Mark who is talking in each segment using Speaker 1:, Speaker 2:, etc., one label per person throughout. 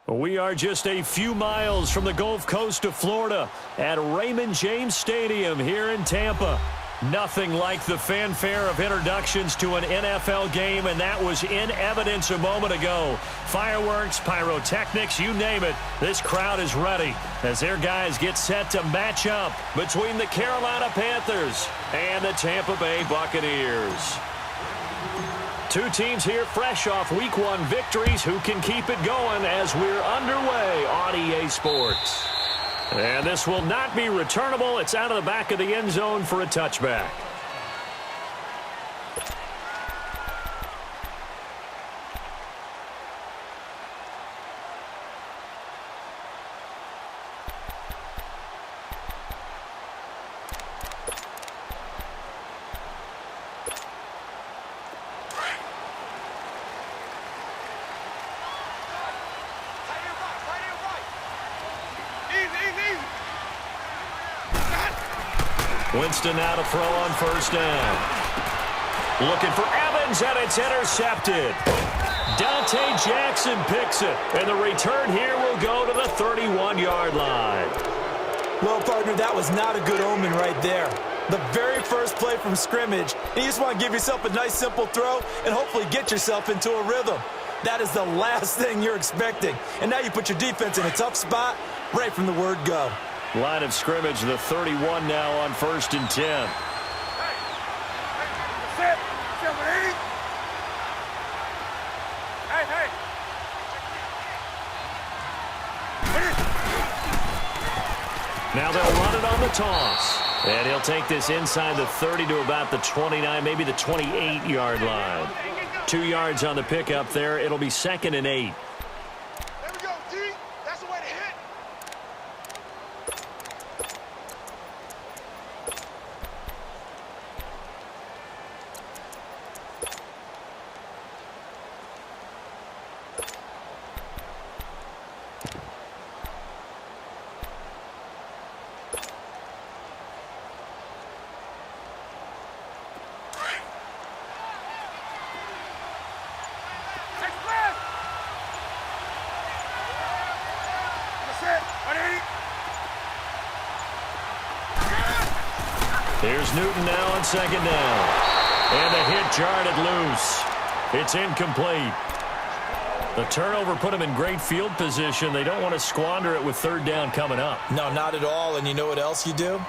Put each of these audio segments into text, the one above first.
Speaker 1: We are just a few miles from the Gulf Coast of Florida at Raymond James Stadium here in Tampa. Nothing like the fanfare of introductions to an NFL game, and that was in evidence a moment ago. Fireworks, pyrotechnics, you name it, this crowd is ready as their guys get set to match up between the Carolina Panthers and the Tampa Bay Buccaneers. Two teams here fresh off Week 1 victories who can keep it going as we're underway on EA Sports. And this will not be returnable. It's out of the back of the end zone for a touchback. Winston now to throw on first down. Looking for Evans, and it's intercepted. Dante Jackson picks it, and the return here will go to the 31-yard line.
Speaker 2: Well, partner, that was not a good omen right there. The very first play from scrimmage, and you just want to give yourself a nice, simple throw and hopefully get yourself into a rhythm. That is the last thing you're expecting. And now you put your defense in a tough spot right from the word go.
Speaker 1: Line of scrimmage, the 31 now on 1st and 10. Now they'll run it on the toss. And he'll take this inside the 30 to about the 29, maybe the 28-yard line. 2 yards on the pickup there. It'll be 2nd and 8. Here's Newton now on 2nd down. And the hit jarred it loose. It's incomplete. The turnover put them in great field position. They don't want to squander it with 3rd down coming up.
Speaker 2: No, not at all. And you know what else you do?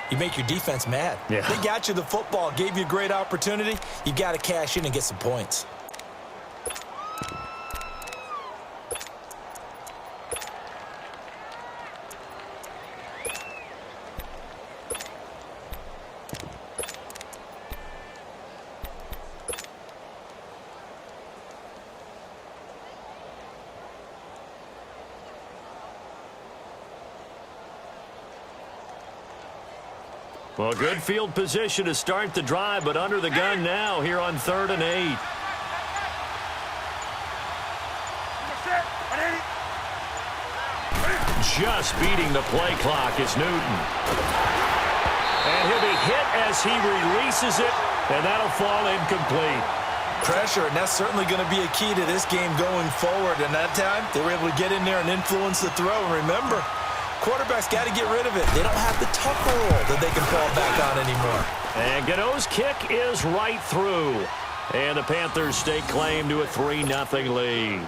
Speaker 2: You make your defense mad.
Speaker 1: Yeah.
Speaker 2: They got you the football, gave you a great opportunity. You got to cash in and get some points.
Speaker 1: Well, good field position to start the drive, but under the gun now here on 3rd and 8. Just beating the play clock is Newton. And he'll be hit as he releases it, and that'll fall incomplete.
Speaker 2: Pressure, and that's certainly going to be a key to this game going forward. And that time, they were able to get in there and influence the throw. And remember, quarterback's got to get rid of it. They don't have the tucker roll that they can fall back on anymore.
Speaker 1: And Gano's kick is right through. And the Panthers stake claim to a 3-0 lead.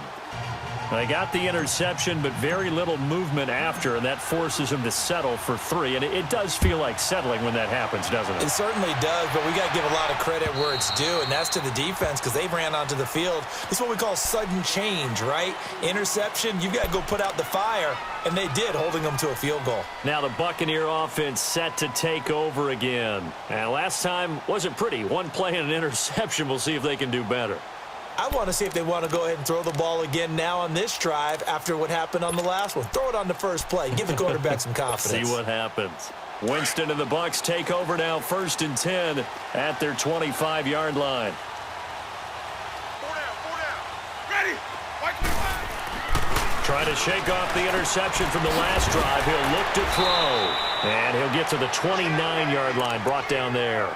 Speaker 1: They got the interception, but very little movement after, and that forces them to settle for 3. And it does feel like settling when that happens, doesn't it?
Speaker 2: It certainly does, but we got to give a lot of credit where it's due, and that's to the defense because they ran onto the field. It's what we call sudden change, right? Interception, you got to go put out the fire, and they did, holding them to a field goal.
Speaker 1: Now the Buccaneer offense set to take over again. And last time wasn't pretty. One play and an interception. We'll see if they can do better.
Speaker 2: I want to see if they want to go ahead and throw the ball again now on this drive after what happened on the last one. Throw it on the first play. Give the quarterback some confidence.
Speaker 1: See what happens. Winston and the Bucs take over now 1st and 10 at their 25-yard line.
Speaker 3: Ready.
Speaker 1: Trying to shake off the interception from the last drive. He'll look to throw. And he'll get to the 29-yard line, brought down there.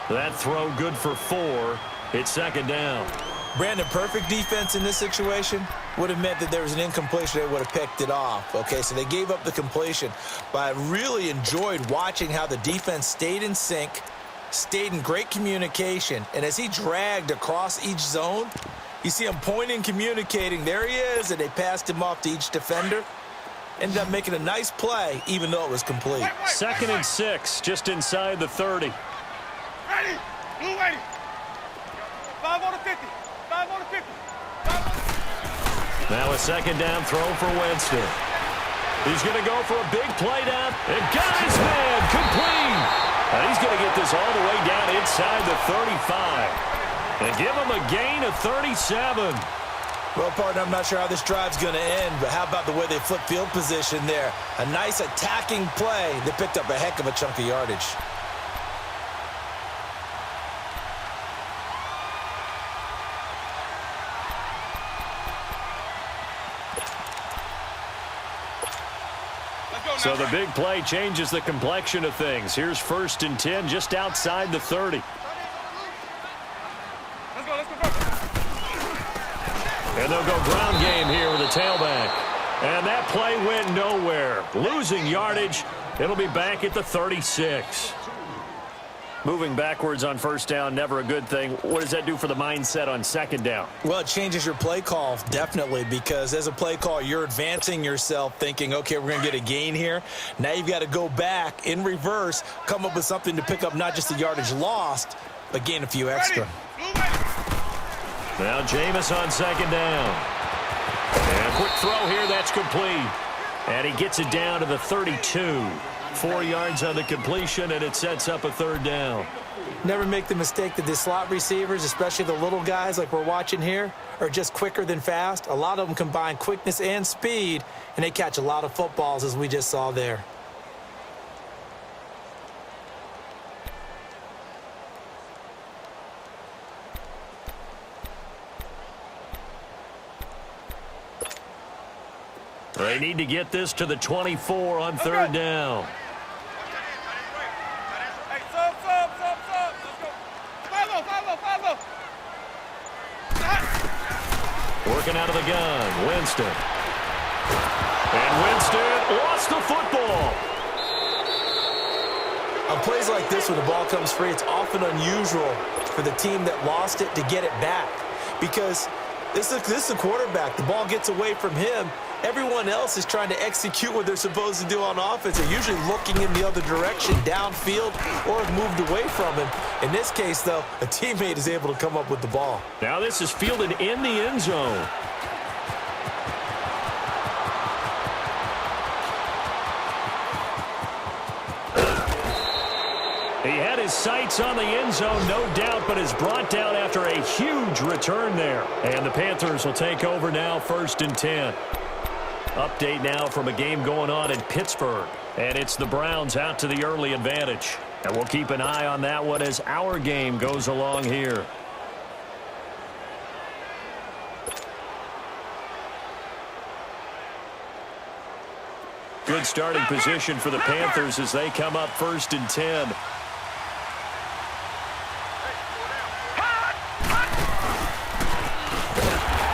Speaker 1: That throw good for 4. It's 2nd down.
Speaker 2: Brandon, perfect defense in this situation would have meant that there was an incompletion. They would have picked it off. Okay, so they gave up the completion. But I really enjoyed watching how the defense stayed in sync, stayed in great communication, and as he dragged across each zone, you see him pointing, communicating. There he is, and they passed him off to each defender. Ended up making a nice play, even though it was complete.
Speaker 1: Second and 6, just inside the 30.
Speaker 3: Ready, blue ready. 5 on the 50. 5 on the 50. 5 on the...
Speaker 1: Now a second down throw for Winston. He's going to go for a big play down. And got his man complete. And he's going to get this all the way down inside the 35. And give him a gain of 37.
Speaker 2: Well, partner, I'm not sure how this drive's going to end, but how about the way they flip field position there? A nice attacking play that picked up a heck of a chunk of yardage.
Speaker 1: So the big play changes the complexion of things. Here's 1st and 10 just outside the 30.
Speaker 3: Let's go.
Speaker 1: And they'll go ground game here with a tailback. And that play went nowhere. Losing yardage. It'll be back at the 36. Moving backwards on 1st down, never a good thing. What does that do for the mindset on 2nd down?
Speaker 2: Well, it changes your play call, definitely, because as a play call, you're advancing yourself thinking, okay, we're going to get a gain here. Now you've got to go back in reverse, come up with something to pick up not just the yardage lost, but gain a few extra.
Speaker 1: Now Jameis on 2nd down. And a quick throw here, that's complete. And he gets it down to the 32. 4 yards on the completion, and it sets up a 3rd down.
Speaker 2: Never make the mistake that the slot receivers, especially the little guys like we're watching here, are just quicker than fast. A lot of them combine quickness and speed, and they catch a lot of footballs, as we just saw there.
Speaker 1: They need to get this to the 24 on 3rd down.
Speaker 3: Hey, sub. Let's go. 5-0.
Speaker 1: Working out of the gun, Winston. And Winston lost the football.
Speaker 2: On plays like this, when the ball comes free, it's often unusual for the team that lost it to get it back. Because this is the quarterback. The ball gets away from him. Everyone else is trying to execute what they're supposed to do on offense. They're usually looking in the other direction, downfield, or have moved away from him. In this case, though, a teammate is able to come up with the ball.
Speaker 1: Now this is fielded in the end zone. He had his sights on the end zone, no doubt, but is brought down after a huge return there. And the Panthers will take over now, 1st and 10. Update now from a game going on in Pittsburgh. And it's the Browns out to the early advantage. And we'll keep an eye on that one as our game goes along here. Good starting position for the Panthers as they come up 1st and 10.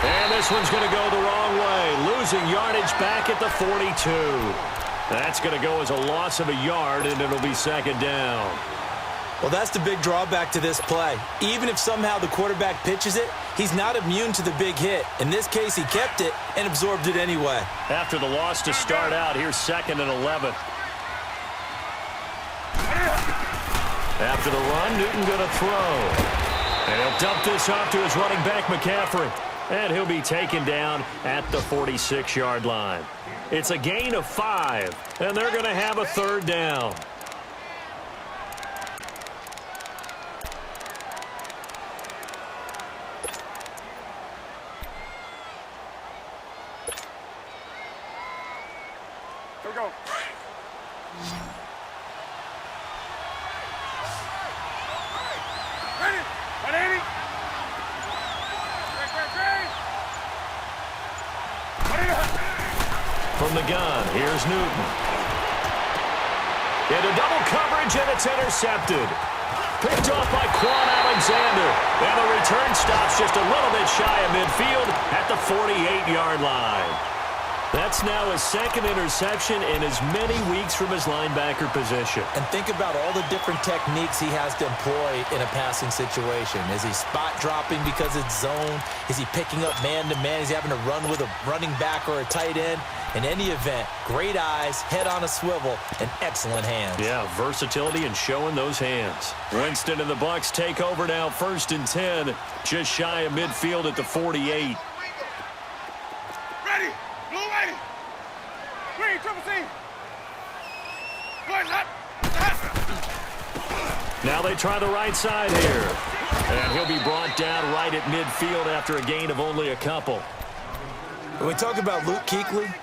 Speaker 1: And this one's going to go the wrong way. Losing yardage back at the 42. That's going to go as a loss of a yard, and it'll be 2nd down.
Speaker 2: Well, that's the big drawback to this play. Even if somehow the quarterback pitches it, he's not immune to the big hit. In this case, he kept it and absorbed it anyway.
Speaker 1: After the loss to start out, here's 2nd and 11. After the run, Newton going to throw. And he'll dump this off to his running back, McCaffrey. And he'll be taken down at the 46-yard line. It's a gain of 5, and they're going to have a 3rd down.
Speaker 3: Here we go. Ready? 180.
Speaker 1: From the gun, here's Newton. Into double coverage, and it's intercepted. Picked off by Quan Alexander. And the return stops just a little bit shy of midfield at the 48-yard line. That's now his second interception in as many weeks from his linebacker position.
Speaker 2: And think about all the different techniques he has to employ in a passing situation. Is he spot dropping because it's zone? Is he picking up man-to-man? Is he having to run with a running back or a tight end? In any event, great eyes, head on a swivel, and excellent hands.
Speaker 1: Yeah, versatility and showing those hands. Winston and the Bucs take over now, 1st and 10, just shy of midfield at the 48.
Speaker 3: Ready. Blue ready. Green, triple C. Boys, hot.
Speaker 1: Now they try the right side here. And he'll be brought down right at midfield after a gain of only a couple.
Speaker 2: When we talk about Luke Kuechly,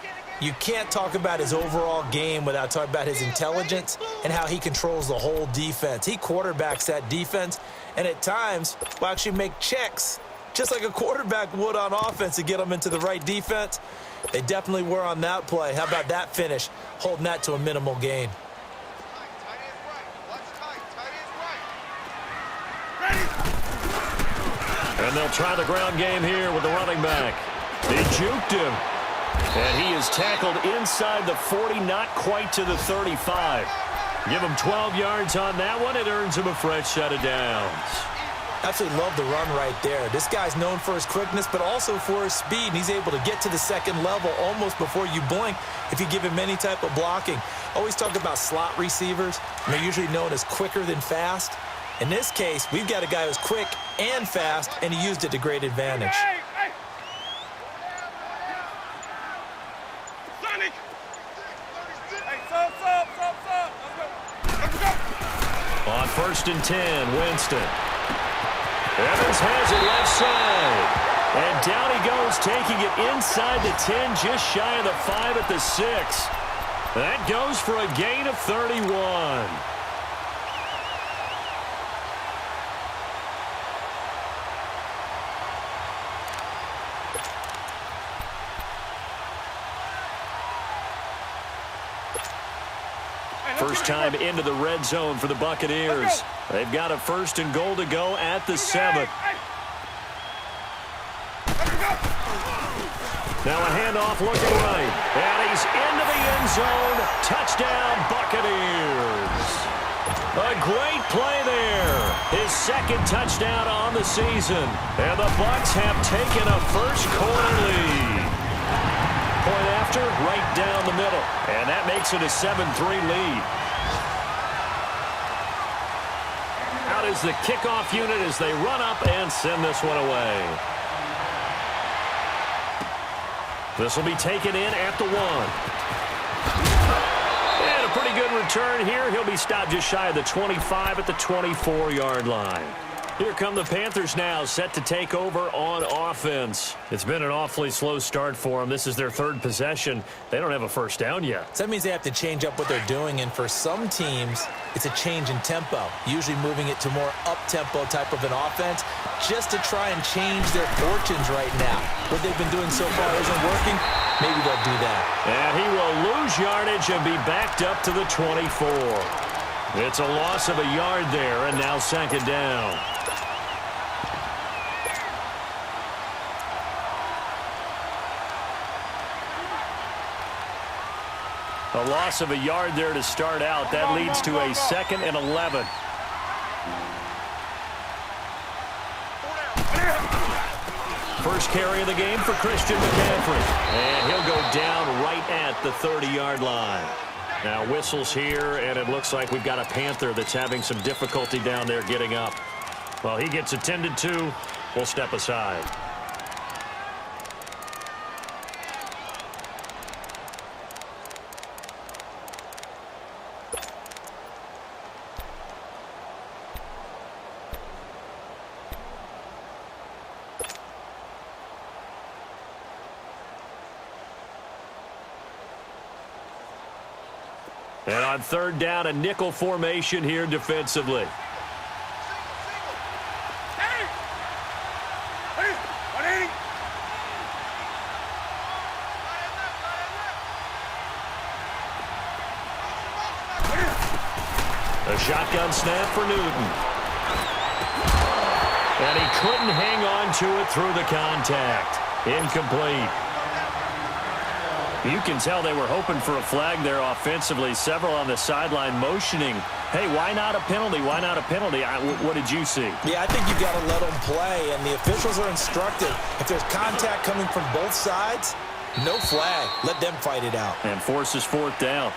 Speaker 2: you can't talk about his overall game without talking about his intelligence and how he controls the whole defense. He quarterbacks that defense, and at times will actually make checks, just like a quarterback would on offense to get them into the right defense. They definitely were on that play. How about that finish, holding that to a minimal gain?
Speaker 1: And they'll try the ground game here with the running back. They juked him. And he is tackled inside the 40, not quite to the 35. Give him 12 yards on that one. It earns him a fresh set of downs.
Speaker 2: Absolutely love the run right there. This guy's known for his quickness, but also for his speed. And he's able to get to the second level almost before you blink if you give him any type of blocking. Always talk about slot receivers, and they're usually known as quicker than fast. In this case, we've got a guy who's quick and fast, and he used it to great advantage.
Speaker 3: Hey, hey. Sonic. Hey, sub. Let's go.
Speaker 1: On 1st and 10, Winston. Evans has it left side. And down he goes, taking it inside the 10, just shy of the 5 at the 6. That goes for a gain of 31. First time into the red zone for the Buccaneers. They've got a 1st and goal to go at the 7. Now a handoff looking right. And he's into the end zone. Touchdown, Buccaneers. A great play there. His second touchdown on the season. And the Bucs have taken a first-quarter lead. Point after, right down the middle. And that makes it a 7-3 lead. Out is the kickoff unit as they run up and send this one away. This will be taken in at the 1. And a pretty good return here. He'll be stopped just shy of the 25 at the 24-yard line. Here come the Panthers now, set to take over on offense. It's been an awfully slow start for them. This is their 3rd possession. They don't have a first down yet.
Speaker 2: So that means they have to change up what they're doing, and for some teams, it's a change in tempo, usually moving it to more up-tempo type of an offense, just to try and change their fortunes right now. What they've been doing so far isn't working. Maybe they'll do that.
Speaker 1: And he will lose yardage and be backed up to the 24. It's a loss of a yard there, and now 2nd down. A loss of a yard there to start out. That leads to a 2nd and 11. First carry of the game for Christian McCaffrey. And he'll go down right at the 30-yard line. Now whistles here, and it looks like we've got a Panther that's having some difficulty down there getting up. Well, he gets attended to. We'll step aside. And on 3rd down, a nickel formation here defensively. A shotgun snap for Newton. And he couldn't hang on to it through the contact. Incomplete. You can tell they were hoping for a flag there offensively. Several on the sideline motioning, hey, why not a penalty? Why not a penalty? What did you see?
Speaker 2: Yeah, I think you got to let them play, and the officials are instructed. If there's contact coming from both sides, no flag. Let them fight it out.
Speaker 1: And forces fourth down.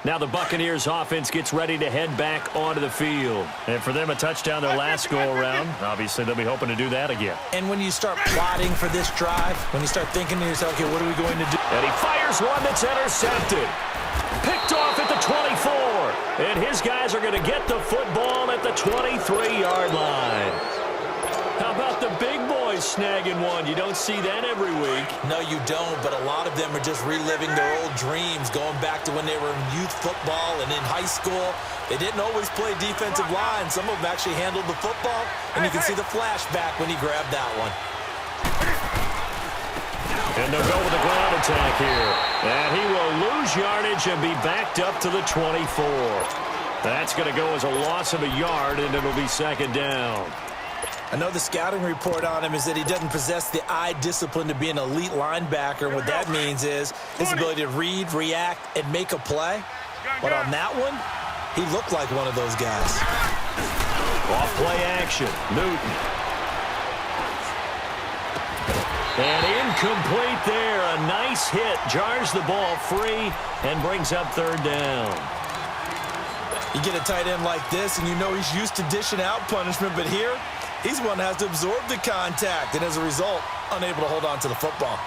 Speaker 1: Now the Buccaneers offense gets ready to head back onto the field. And for them, a touchdown their last go-around. Obviously, they'll be hoping to do that again.
Speaker 2: And when you start plotting for this drive, when you start thinking to yourself, okay, what are we going to do?
Speaker 1: And he fires one that's intercepted. Picked off at the 24. And his guys are going to get the football at the 23-yard line. How about the big boys snagging one? You don't see that every week.
Speaker 2: No, you don't, but a lot of them are just reliving their old dreams, going back to when they were in youth football and in high school. They didn't always play defensive line. Some of them actually handled the football, and you can see the flashback when he grabbed that one.
Speaker 1: And they'll go with the ground attack here. And he will lose yardage and be backed up to the 24. That's going to go as a loss of a yard, and it'll be second down.
Speaker 2: I know the scouting report on him is that he doesn't possess the eye discipline to be an elite linebacker. And what that means is his ability to read, react, and make a play. But on that one, he looked like one of those guys.
Speaker 1: Off play action. Newton. And incomplete there. A nice hit. Jars the ball free and brings up third down.
Speaker 2: You get a tight end like this, and you know he's used to dishing out punishment. But here, he's one that has to absorb the contact, and as a result, unable to hold on to the football.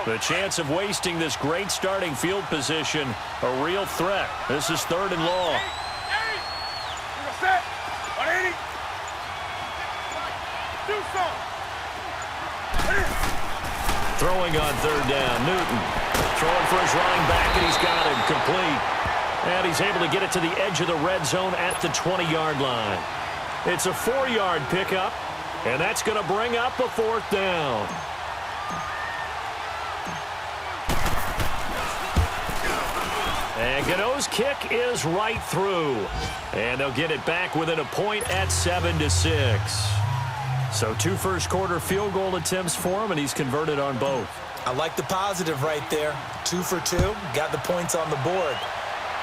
Speaker 1: The chance of wasting this great starting field position, a real threat. This is third and long. Throwing on third down, Newton. Throwing for his running back, and he's got him complete. And he's able to get it to the edge of the red zone at the 20-yard line. It's a 4-yard pickup, and that's going to bring up a fourth down. And Gano's kick is right through. And they'll get it back within a point at 7-6. So 2 first-quarter field goal attempts for him, and he's converted on both.
Speaker 2: I like the positive right there. 2 for 2, got the points on the board.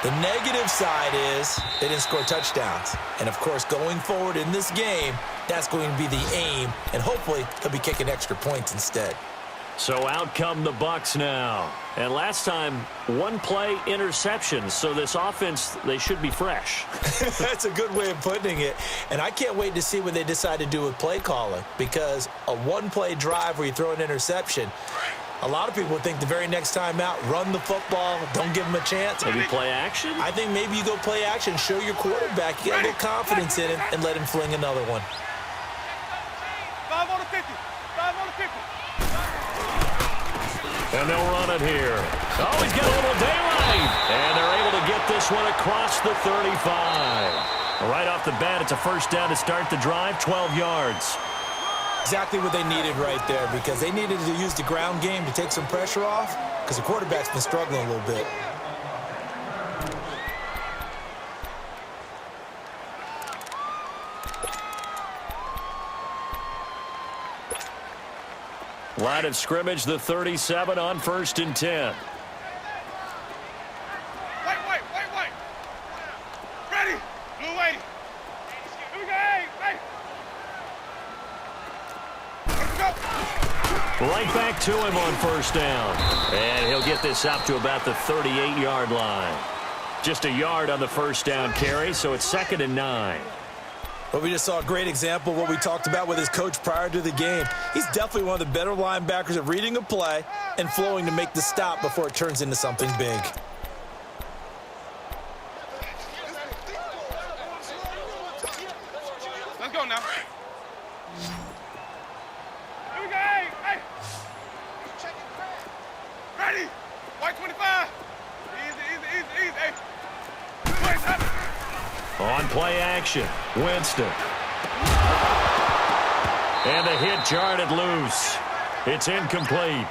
Speaker 2: The negative side is they didn't score touchdowns. And, of course, going forward in this game, that's going to be the aim, and hopefully he'll be kicking extra points instead.
Speaker 1: So out come the Bucs now. And last time, 1-play interception. So this offense, they should be fresh.
Speaker 2: That's a good way of putting it. And I can't wait to see what they decide to do with play calling, because a 1-play drive where you throw an interception, a lot of people would think the very next time out, run the football, don't give him a chance.
Speaker 1: Maybe play action?
Speaker 2: I think maybe you go play action, show your quarterback, you get a little confidence in him, and let him fling another one.
Speaker 3: 5 on the 50. 5 on the 50.
Speaker 1: And they'll run it here. Oh, he's got a little daylight. And they're able to get this one across the 35. Right off the bat, it's a first down to start the drive, 12 yards.
Speaker 2: Exactly what they needed right there, because they needed to use the ground game to take some pressure off, because the quarterback's been struggling a little bit.
Speaker 1: Line of scrimmage, the 37 on 1st and 10.
Speaker 3: Wait. Ready. Blue 80. Here we go. Hey. Let's go.
Speaker 1: Right back to him on first down. And he'll get this up to about the 38-yard line. Just a yard on the first down carry, so it's 2nd and 9.
Speaker 2: But we just saw a great example of what we talked about with his coach prior to the game. He's definitely one of the better linebackers at reading a play and flowing to make the stop before it turns into something big.
Speaker 3: Let's go now. Here we go. 180. White 25. Easy. Hey. Wait, stop.
Speaker 1: On play action, Winston. And the hit jarred it loose. It's incomplete.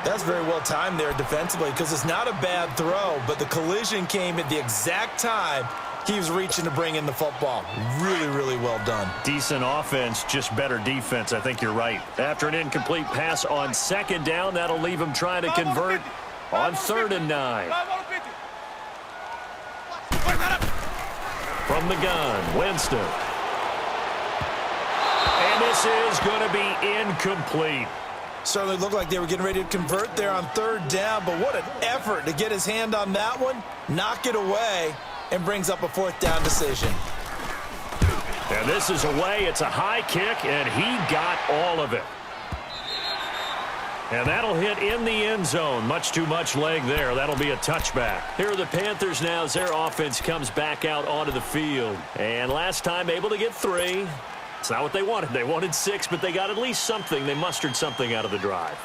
Speaker 2: That's very well timed there defensively because it's not a bad throw, but the collision came at the exact time he was reaching to bring in the football. Really, really well done.
Speaker 1: Decent offense, just better defense. I think you're right. After an incomplete pass on second down, that'll leave him trying to convert on 3rd and 9. From the gun, Winston. And this is going to be incomplete.
Speaker 2: Certainly looked like they were getting ready to convert there on 3rd down, but what an effort to get his hand on that one, knock it away, and brings up a 4th down decision.
Speaker 1: And this is away. It's a high kick, and he got all of it. And that'll hit in the end zone. Much too much leg there. That'll be a touchback. Here are the Panthers now as their offense comes back out onto the field. And last time able to get 3. It's not what they wanted. They wanted 6, but they got at least something. They mustered something out of the drive.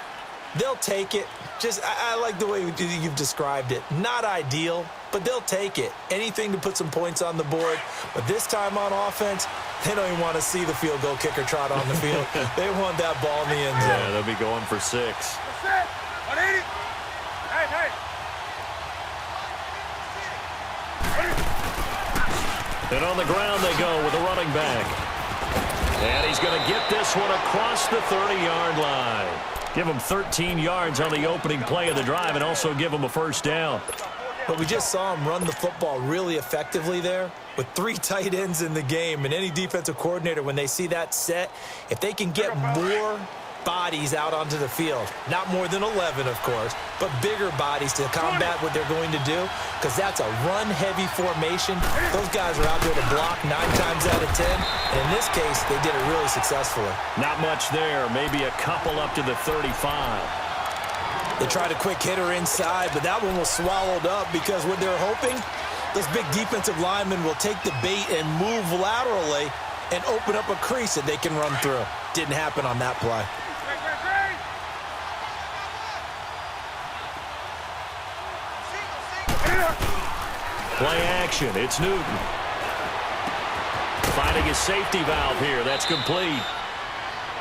Speaker 2: They'll take it. I like the way you've described it. Not ideal, but they'll take it. Anything to put some points on the board. But this time on offense, they don't even want to see the field goal kicker trot on the field. They want that ball in the end zone.
Speaker 1: Yeah, they'll be going for 6.
Speaker 3: 180. Hey.
Speaker 1: And on the ground they go with a running back. And he's going to get this one across the 30-yard line. Give him 13 yards on the opening play of the drive and also give him a 1st down.
Speaker 2: But we just saw him run the football really effectively there with 3 tight ends in the game. And any defensive coordinator, when they see that set, if they can get more bodies out onto the field, not more than 11, of course, but bigger bodies to combat what they're going to do, because that's a run-heavy formation. Those guys are out there to block 9 times out of 10, and in this case, they did it really successfully.
Speaker 1: Not much there, maybe a couple up to the 35.
Speaker 2: They tried a quick hitter inside, but that one was swallowed up because what they're hoping, those big defensive linemen will take the bait and move laterally and open up a crease that they can run through. Didn't happen on that play.
Speaker 1: Play action. It's Newton. Finding his safety valve here. That's complete.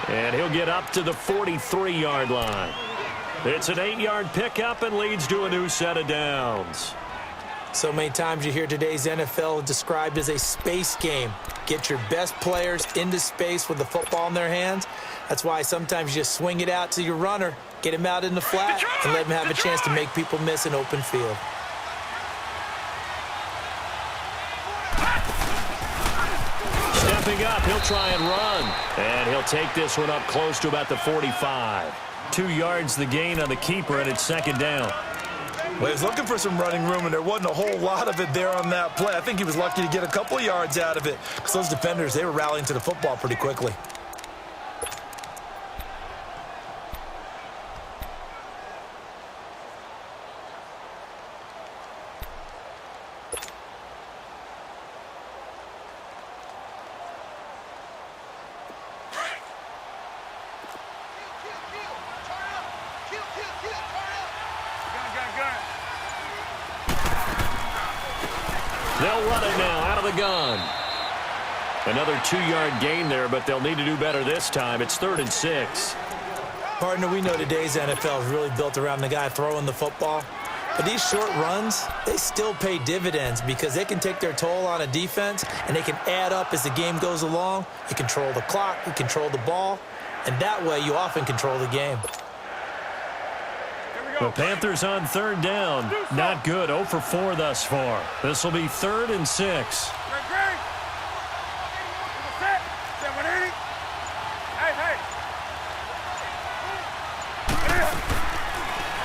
Speaker 1: And he'll get up to the 43-yard line. It's an 8-yard pickup and leads to a new set of downs.
Speaker 2: So many times you hear today's NFL described as a space game. Get your best players into space with the football in their hands. That's why sometimes you just swing it out to your runner, get him out in the flat, and let him have a chance to make people miss an open field.
Speaker 1: Stepping up, he'll try and run. And he'll take this one up close to about the 45. 2 yards the gain on the keeper, and it's 2nd down.
Speaker 2: Well, he was looking for some running room, and there wasn't a whole lot of it there on that play. I think he was lucky to get a couple of yards out of it because those defenders, they were rallying to the football pretty quickly.
Speaker 1: They'll run it now out of the gun. Another 2-yard gain there, but they'll need to do better this time. It's 3rd and 6.
Speaker 2: Partner, we know today's NFL is really built around the guy throwing the football. But these short runs, they still pay dividends because they can take their toll on a defense, and they can add up as the game goes along. You control the clock, you control the ball, and that way you often control the game.
Speaker 1: The Panthers on 3rd down. Not good. 0 for 4 thus far. This will be 3rd and 6.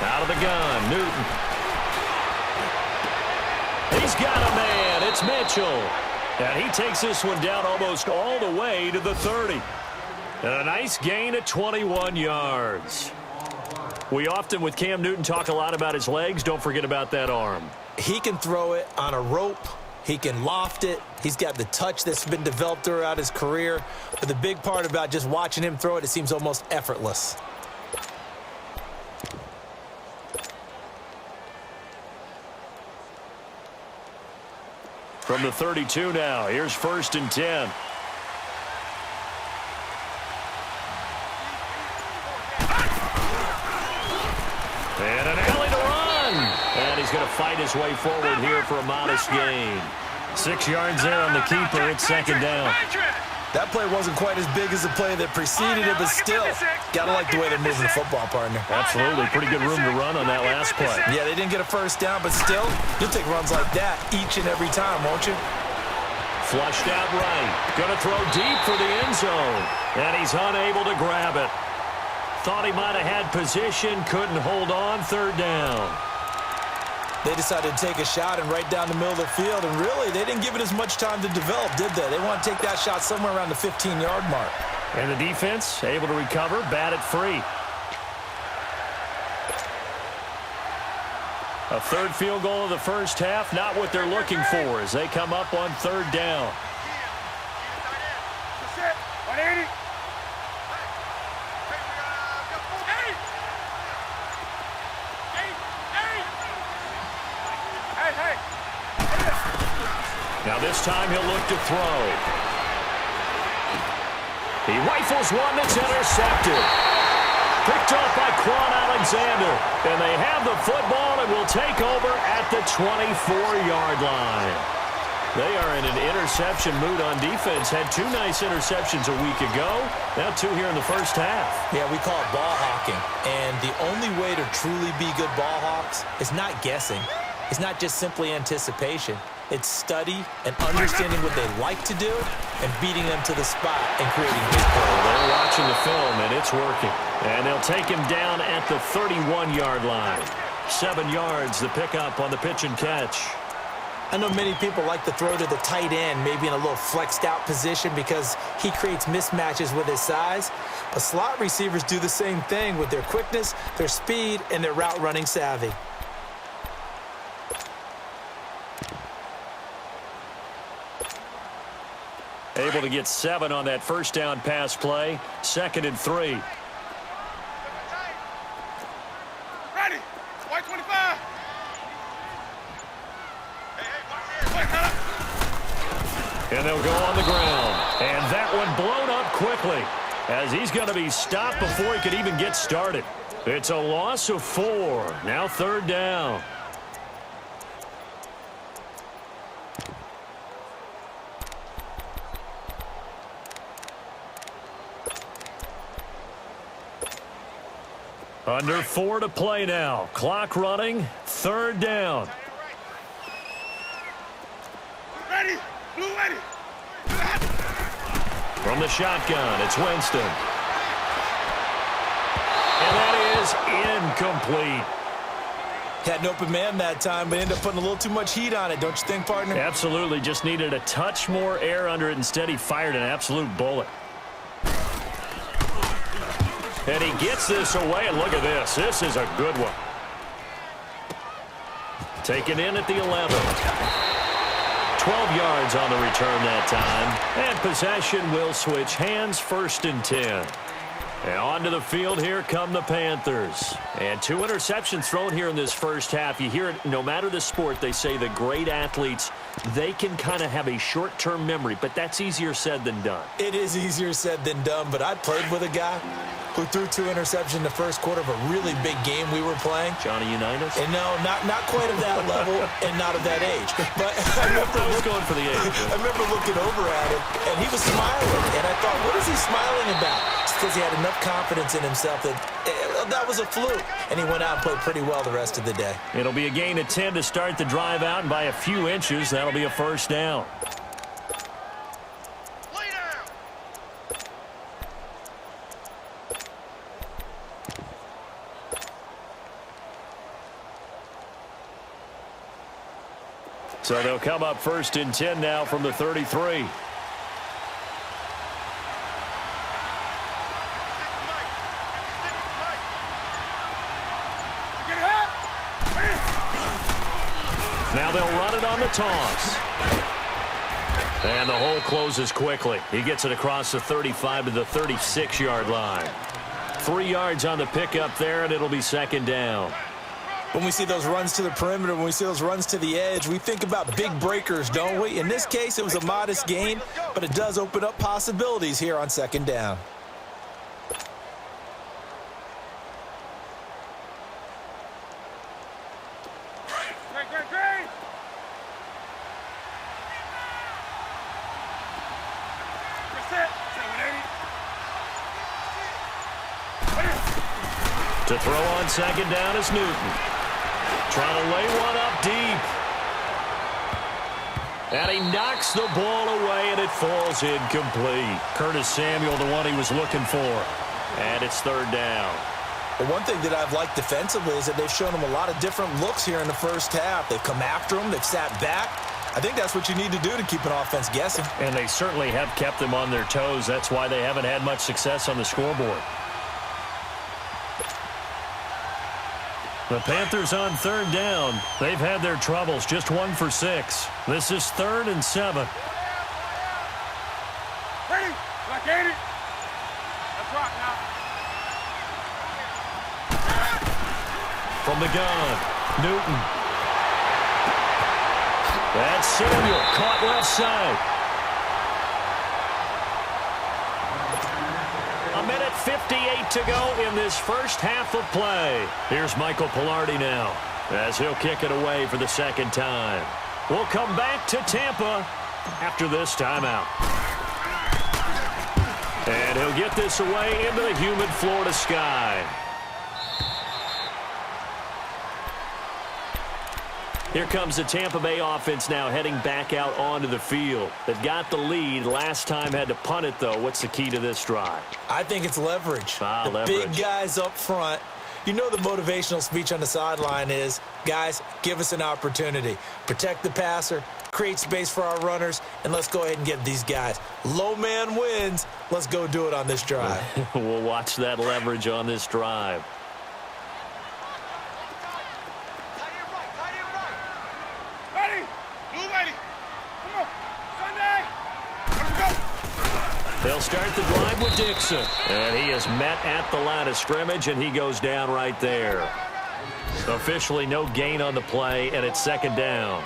Speaker 1: Out of the gun, Newton. He's got a man. It's Mitchell. And he takes this one down almost all the way to the 30. And a nice gain of 21 yards. We often, with Cam Newton, talk a lot about his legs. Don't forget about that arm.
Speaker 2: He can throw it on a rope. He can loft it. He's got the touch that's been developed throughout his career. But the big part about just watching him throw it, it seems almost effortless.
Speaker 1: From the 32 now, here's 1st and 10. And an alley to run. And he's going to fight his way forward here for a modest gain. 6 yards there on the keeper. It's 2nd down.
Speaker 2: That play wasn't quite as big as the play that preceded it, but still, gotta like the way they're moving the football, partner.
Speaker 1: Absolutely. Pretty good room to run on that last play.
Speaker 2: Yeah, they didn't get a 1st down, but still, you'll take runs like that each and every time, won't you?
Speaker 1: Flushed out right. Going to throw deep for the end zone. And he's unable to grab it. Thought he might have had position, couldn't hold on. 3rd down.
Speaker 2: They decided to take a shot and right down the middle of the field, and really, they didn't give it as much time to develop, did they? They want to take that shot somewhere around the 15-yard mark.
Speaker 1: And the defense able to recover, bat it free. A 3rd field goal of the 1st half, not what they're looking for as they come up on 3rd down.
Speaker 3: 180.
Speaker 1: Now this time he'll look to throw. He rifles one that's intercepted. Picked up by Quan Alexander. And they have the football and will take over at the 24-yard line. They are in an interception mood on defense. Had 2 nice interceptions a week ago. Now 2 here in the 1st half.
Speaker 2: Yeah, we call it ball hawking. And the only way to truly be good ball hawks is not guessing. It's not just simply anticipation. It's study and understanding what they like to do and beating them to the spot and creating big plays.
Speaker 1: They're watching the film, and it's working. And they'll take him down at the 31-yard line. 7 yards, the pickup on the pitch and catch.
Speaker 2: I know many people like to throw to the tight end, maybe in a little flexed out position because he creates mismatches with his size. But slot receivers do the same thing with their quickness, their speed, and their route running savvy.
Speaker 1: Able to get 7 on that 1st down pass play. 2nd and 3.
Speaker 3: Ready. White 25.
Speaker 1: And they'll go on the ground. And that one blown up quickly as he's going to be stopped before he could even get started. It's a loss of 4. Now 3rd down. Under 4 to play now. Clock running. 3rd down.
Speaker 3: Ready. Blue ready.
Speaker 1: From the shotgun, it's Winston. And that is incomplete.
Speaker 2: Had an open man that time, but ended up putting a little too much heat on it, don't you think, partner?
Speaker 1: Absolutely. Just needed a touch more air under it. Instead, he fired an absolute bullet. And he gets this away, and look at this. This is a good one. Taken in at the 11. 12 yards on the return that time. And possession will switch hands. 1st and 10. And onto the field, here come the Panthers. And 2 interceptions thrown here in this 1st half. You hear it, no matter the sport, they say the great athletes, they can kind of have a short-term memory, but that's easier said than done.
Speaker 2: It is easier said than done, but I played with a guy who threw 2 interceptions in the 1st quarter of a really big game we were playing.
Speaker 1: Johnny Unitas?
Speaker 2: And no, not quite of that level and not of that age. But
Speaker 1: I was going for the age.
Speaker 2: I remember looking over at him, and he was smiling. And I thought, what is he smiling about? It's because he had enough confidence in himself that was a fluke. And he went out and played pretty well the rest of the day.
Speaker 1: It'll be a gain of 10 to start the drive out, and by a few inches, that'll be a 1st down. So they'll come up 1st and 10 now from the 33. Now they'll run it on the toss. And the hole closes quickly. He gets it across the 35 to the 36-yard line. 3 yards on the pickup there, and it'll be 2nd down.
Speaker 2: When we see those runs to the perimeter, when we see those runs to the edge, we think about big breakers, don't we? In this case, it was a modest gain, but it does open up possibilities here on second down.
Speaker 3: Great.
Speaker 1: To throw on second down is Newton. Trying to lay one up deep. And he knocks the ball away, and it falls incomplete. Curtis Samuel, the one he was looking for. And it's third down.
Speaker 2: Well, one thing that I've liked defensively is that they've shown him a lot of different looks here in the first half. They've come after him. They've sat back. I think that's what you need to do to keep an offense guessing.
Speaker 1: And they certainly have kept them on their toes. That's why they haven't had much success on the scoreboard. The Panthers on third down. They've had their troubles, just 1 for 6. This is 3rd and 7.
Speaker 3: Ready? Like 80. Let's rock now.
Speaker 1: From the gun, Newton. That's Samuel, caught left side. 1:58 to go in this first half of play. Here's Michael Pilardi now, as he'll kick it away for the second time. We'll come back to Tampa after this timeout. And he'll get this away into the humid Florida sky. Here comes the Tampa Bay offense now heading back out onto the field. They've got the lead. Last time had to punt it, though. What's the key to this drive?
Speaker 2: I think it's leverage.
Speaker 1: Leverage.
Speaker 2: Big guys up front. You know the motivational speech on the sideline is, guys, give us an opportunity. Protect the passer, create space for our runners, and let's go ahead and get these guys. Low man wins. Let's go do it on this drive.
Speaker 1: We'll watch that leverage on this drive. They'll start the drive with Dixon. And he is met at the line of scrimmage, and he goes down right there. Officially no gain on the play, and it's second down.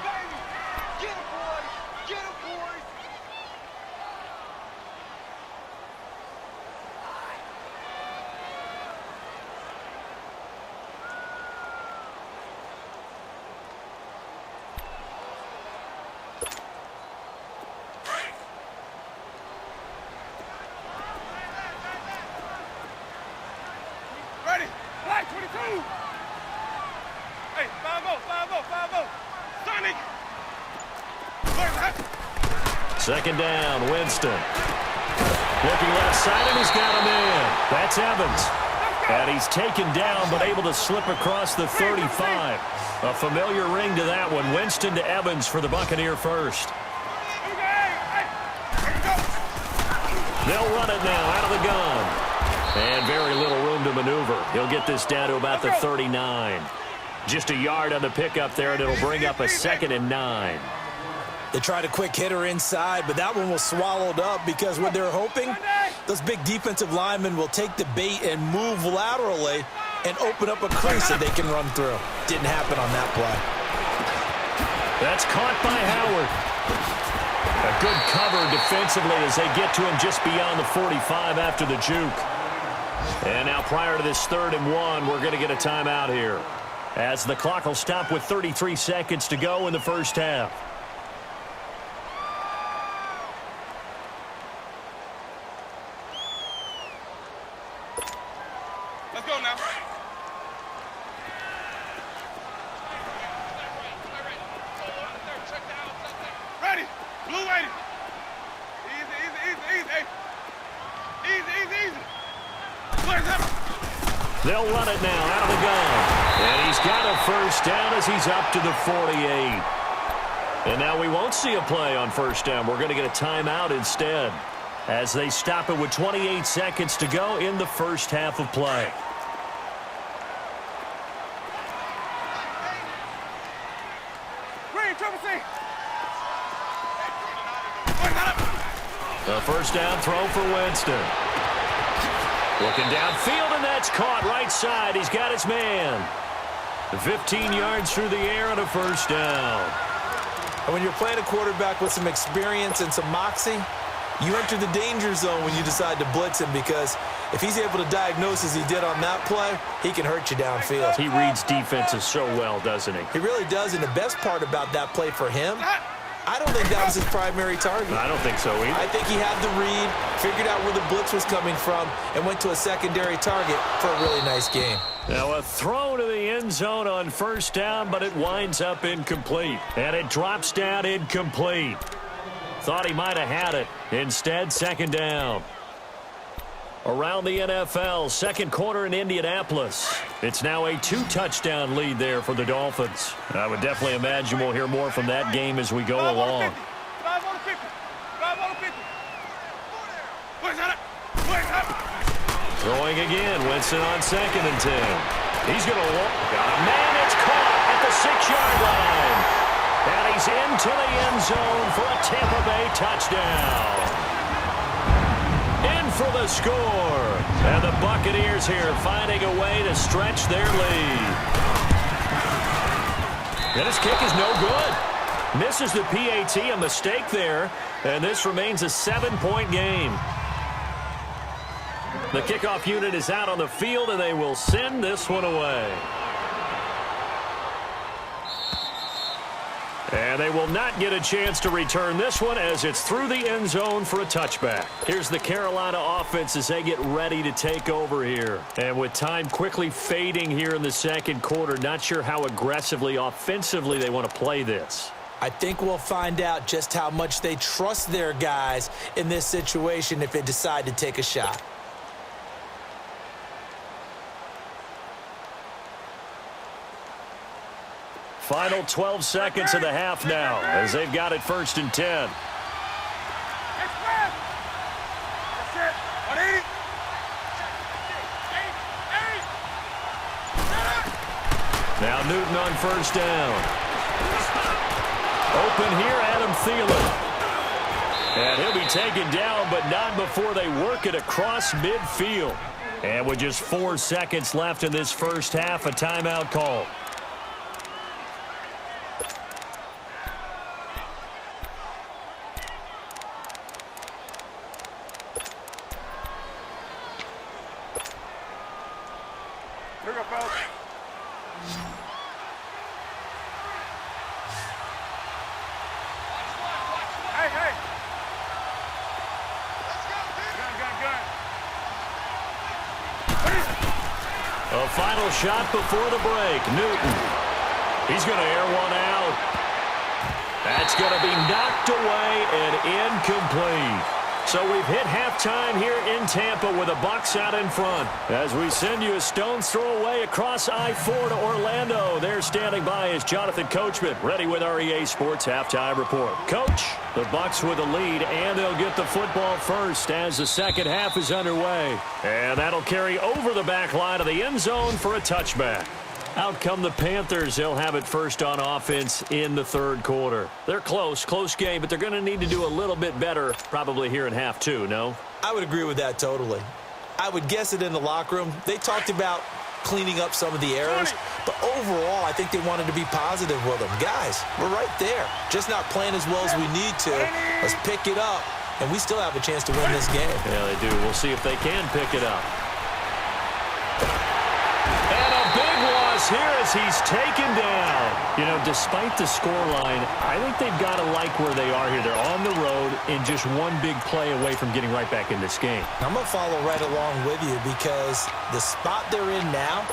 Speaker 1: Second down, Winston. Looking left side, and he's got him in. That's Evans. And he's taken down, but able to slip across the 35. A familiar ring to that one. Winston to Evans for the Buccaneer first. They'll run it now out of the gun. And very little room to maneuver. He'll get this down to about the 39. Just a yard on the pickup there, and it'll bring up a 2nd and 9.
Speaker 2: They tried a quick hitter inside, but that one was swallowed up because what they're hoping, those big defensive linemen will take the bait and move laterally and open up a crease that they can run through. Didn't happen on that play.
Speaker 1: That's caught by Howard. A good cover defensively as they get to him just beyond the 45 after the juke. And now prior to this 3rd and 1, we're going to get a timeout here, as the clock will stop with 33 seconds to go in the first half.
Speaker 3: Let's go now. Ready. Blue waiting. Easy.
Speaker 1: They'll run it now out of the gun. And he's got a first down as he's up to the 48. And now we won't see a play on first down. We're going to get a timeout instead, as they stop it with 28 seconds to go in the first half of play. A first down throw for Winston. Looking downfield, and that's caught right side. He's got his man. 15 yards through the air and a first down.
Speaker 2: And when you're playing a quarterback with some experience and some moxie, you enter the danger zone when you decide to blitz him, because if he's able to diagnose as he did on that play, he can hurt you downfield.
Speaker 1: He reads defenses so well, doesn't he?
Speaker 2: He really does, and the best part about that play for him, I don't think that was his primary target.
Speaker 1: I don't think so either.
Speaker 2: I think he had the read, figured out where the blitz was coming from, and went to a secondary target for a really nice game.
Speaker 1: Now a throw to the end zone on first down, but it winds up incomplete. And it drops down incomplete. Thought he might have had it. Instead, second down. Around the NFL, second quarter in Indianapolis. It's now a 2-touchdown lead there for the Dolphins. I would definitely imagine we'll hear more from that game as we go along.
Speaker 3: 5 on the 50. 5 on the 50.
Speaker 1: Throwing again, Winston on 2nd and 10. He's going to walk. Got a man, it's caught at the 6-yard line. And he's into the end zone for a Tampa Bay touchdown. In for the score. And the Buccaneers here finding a way to stretch their lead. And his kick is no good. Misses the PAT, a mistake there. And this remains a 7-point game. The kickoff unit is out on the field, and they will send this one away. And they will not get a chance to return this one as it's through the end zone for a touchback. Here's the Carolina offense as they get ready to take over here. And with time quickly fading here in the second quarter, not sure how aggressively, offensively they want to play this.
Speaker 2: I think we'll find out just how much they trust their guys in this situation if they decide to take a shot.
Speaker 1: Final 12 seconds of the half now as they've got it 1st and 10. Now Newton on first down. Open here, Adam Thielen. And he'll be taken down, but not before they work it across midfield. And with just 4 seconds left in this first half, a timeout call. A final shot before the break. Newton. He's going to air one out. That's going to be knocked away and incomplete. So we've hit halftime here in Tampa with the Bucs out in front. As we send you a stone's throw away across I-4 to Orlando. There standing by is Jonathan Coachman, ready with our EA Sports Halftime Report. Coach, the Bucs with the lead, and they'll get the football first as the second half is underway. And that'll carry over the back line of the end zone for a touchback. Out come the Panthers. They'll have it first on offense in the third quarter. They're close game, but they're going to need to do a little bit better probably here in half two, no?
Speaker 2: I would agree with that totally. I would guess it in the locker room. They talked about cleaning up some of the errors, but overall, I think they wanted to be positive with them. Guys, we're right there. Just not playing as well as we need to. Let's pick it up, and we still have a chance to win this game.
Speaker 1: Yeah, they do. We'll see if they can pick it up. Here as he's taken down. You know, despite the scoreline, I think they've got to like where they are here. They're on the road and just one big play away from getting right back in this game.
Speaker 2: I'm going to follow right along with you because the spot they're in now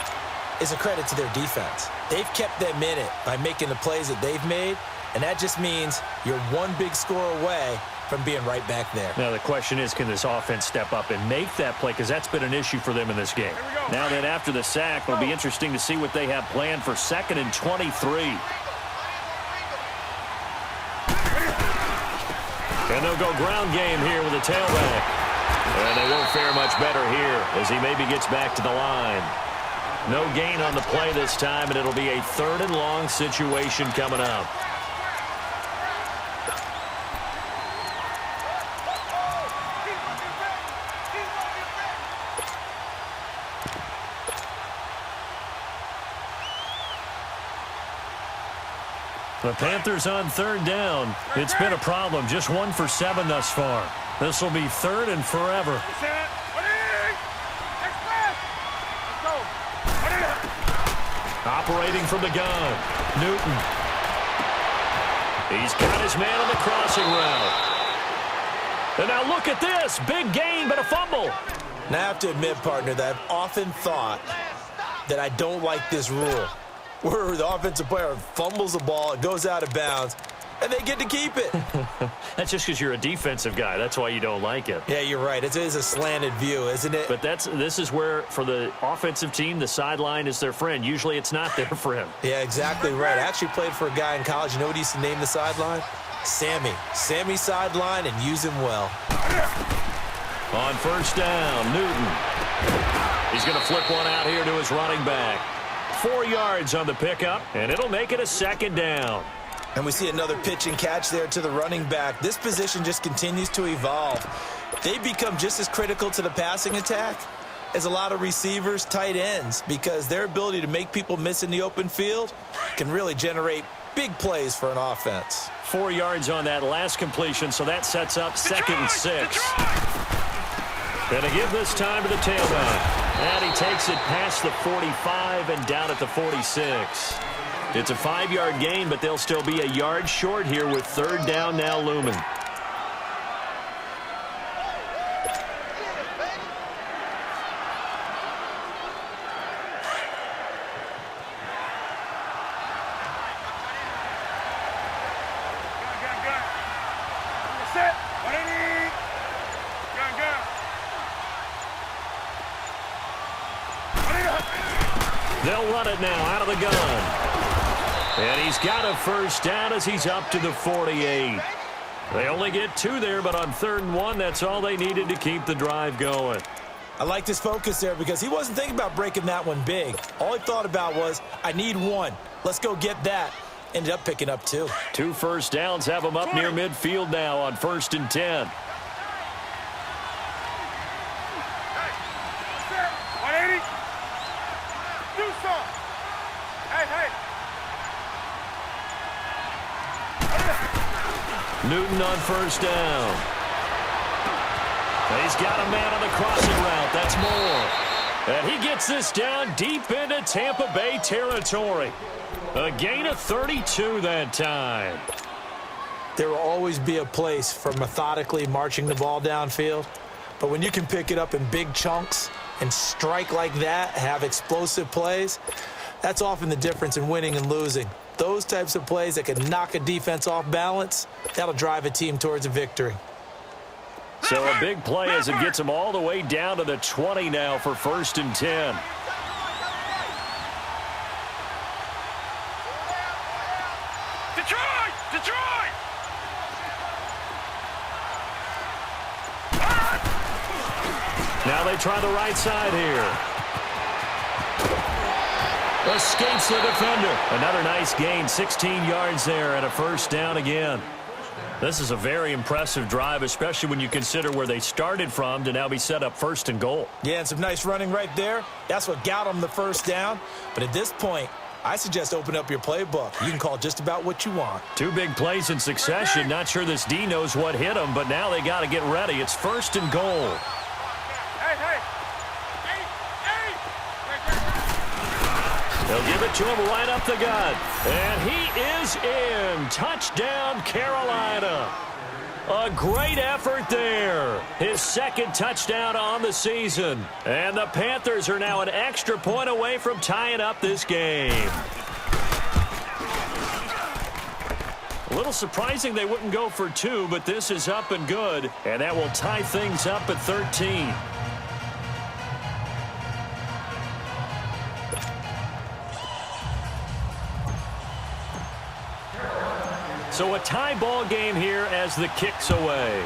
Speaker 2: is a credit to their defense. They've kept them in it by making the plays that they've made, and that just means you're one big score away from being right back there.
Speaker 1: Now the question is, can this offense step up and make that play? Because that's been an issue for them in this game. Now then, after the sack, it'll be interesting to see what they have planned for 2nd and 23. And they'll go ground game here with a tailback. And they won't fare much better here as he maybe gets back to the line. No gain on the play this time, and it'll be a 3rd and long situation coming up. The Panthers on third down. It's been a problem. Just 1 for 7 thus far. This will be third and forever. Operating from the gun, Newton. He's got his man on the crossing route. And now look at this. Big gain, but a fumble.
Speaker 2: Now, I have to admit, partner, that I've often thought that I don't like this rule, where the offensive player fumbles the ball, it goes out of bounds, and they get to keep it.
Speaker 1: That's just because you're a defensive guy. That's why you don't like it.
Speaker 2: Yeah, you're right. It is a slanted view, isn't it?
Speaker 1: But this is where, for the offensive team, the sideline is their friend. Usually it's not there for him.
Speaker 2: Yeah, exactly right. I actually played for a guy in college. You know what he used to name the sideline? Sammy. Sammy sideline, and use him well.
Speaker 1: On first down, Newton. He's going to flip one out here to his running back. 4 yards on the pickup, and it'll make it a second down.
Speaker 2: And we see another pitch and catch there to the running back. This position just continues to evolve. They become just as critical to the passing attack as a lot of receivers, tight ends, because their ability to make people miss in the open field can really generate big plays for an offense.
Speaker 1: 4 yards on that last completion, so that sets up second and 6. Gonna give this time to the tailback. And he takes it past the 45 and down at the 46. It's a 5-yard gain, but they'll still be a yard short here with third down now looming. They'll run it now out of the gun. And he's got a first down as he's up to the 48. They only get 2 there, but on 3rd and 1, that's all they needed to keep the drive going.
Speaker 2: I like this focus there because he wasn't thinking about breaking that one big. All he thought about was, I need 1. Let's go get that. Ended up picking up 2.
Speaker 1: 2 first downs have him up near midfield now on 1st and 10. Newton on first down. He's got a man on the crossing route. That's Moore. And he gets this down deep into Tampa Bay territory. A gain of 32 that time.
Speaker 2: There will always be a place for methodically marching the ball downfield. But when you can pick it up in big chunks and strike like that, have explosive plays, that's often the difference in winning and losing. Those types of plays that can knock a defense off balance, that'll drive a team towards a victory.
Speaker 1: So a big play as it gets them all the way down to the 20 now for 1st and 10.
Speaker 3: Detroit!
Speaker 1: Now they try the right side here. Escapes the defender. Another nice gain, 16 yards there and a first down again. This is a very impressive drive, especially when you consider where they started from to now be set up 1st and goal.
Speaker 2: Yeah, and some nice running right there. That's what got them the first down. But at this point, I suggest open up your playbook. You can call just about what you want.
Speaker 1: 2 big plays in succession. Not sure this D knows what hit him, but now they got to get ready. It's 1st and goal. They'll give it to him right up the gut. And he is in. Touchdown, Carolina. A great effort there. His 2nd touchdown on the season. And the Panthers are now an extra point away from tying up this game. A little surprising they wouldn't go for 2, but this is up and good. And that will tie things up at 13. So a tie ball game here as the kick's away.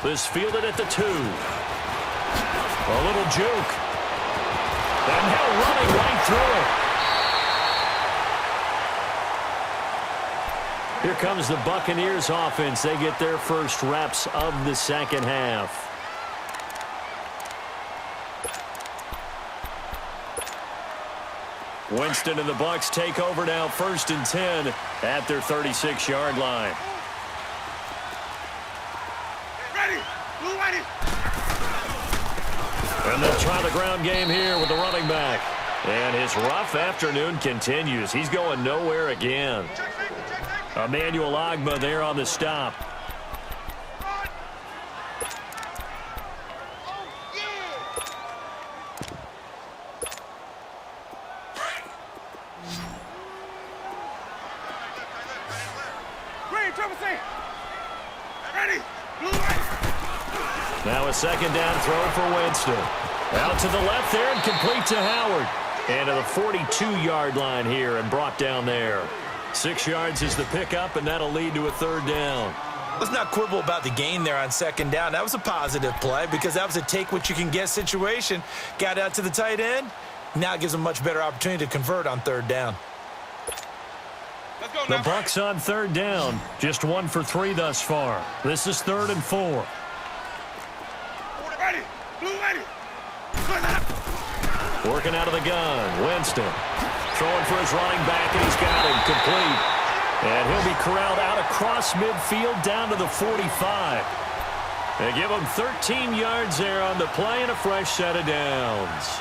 Speaker 1: This fielded at the 2. A little juke. And now running right through it. Here comes the Buccaneers offense. They get their first reps of the second half. Winston and the Bucs take over now, 1st and 10 at their 36-yard line.
Speaker 3: Ready. Blue ready.
Speaker 1: And they'll try the ground game here with the running back. And his rough afternoon continues. He's going nowhere again. Emmanuel Ogbah there on the stop. Now a 2nd down throw for Winston. Out to the left there and complete to Howard. And to the 42-yard line here and brought down there. 6 yards is the pickup, and that'll lead to a 3rd down.
Speaker 2: Let's not quibble about the gain there on 2nd down. That was a positive play because that was a take-what-you-can-get situation. Got out to the tight end. Now it gives them a much better opportunity to convert on 3rd down.
Speaker 3: Let's go
Speaker 1: The
Speaker 3: now.
Speaker 1: Bucs on 3rd down. Just 1 for 3 thus far. This is 3rd and 4.
Speaker 3: Ready. Blue ready.
Speaker 1: Working out of the gun. Winston throwing for his running back, and he's got him complete. And he'll be corralled out across midfield down to the 45. They give him 13 yards there on the play and a fresh set of downs.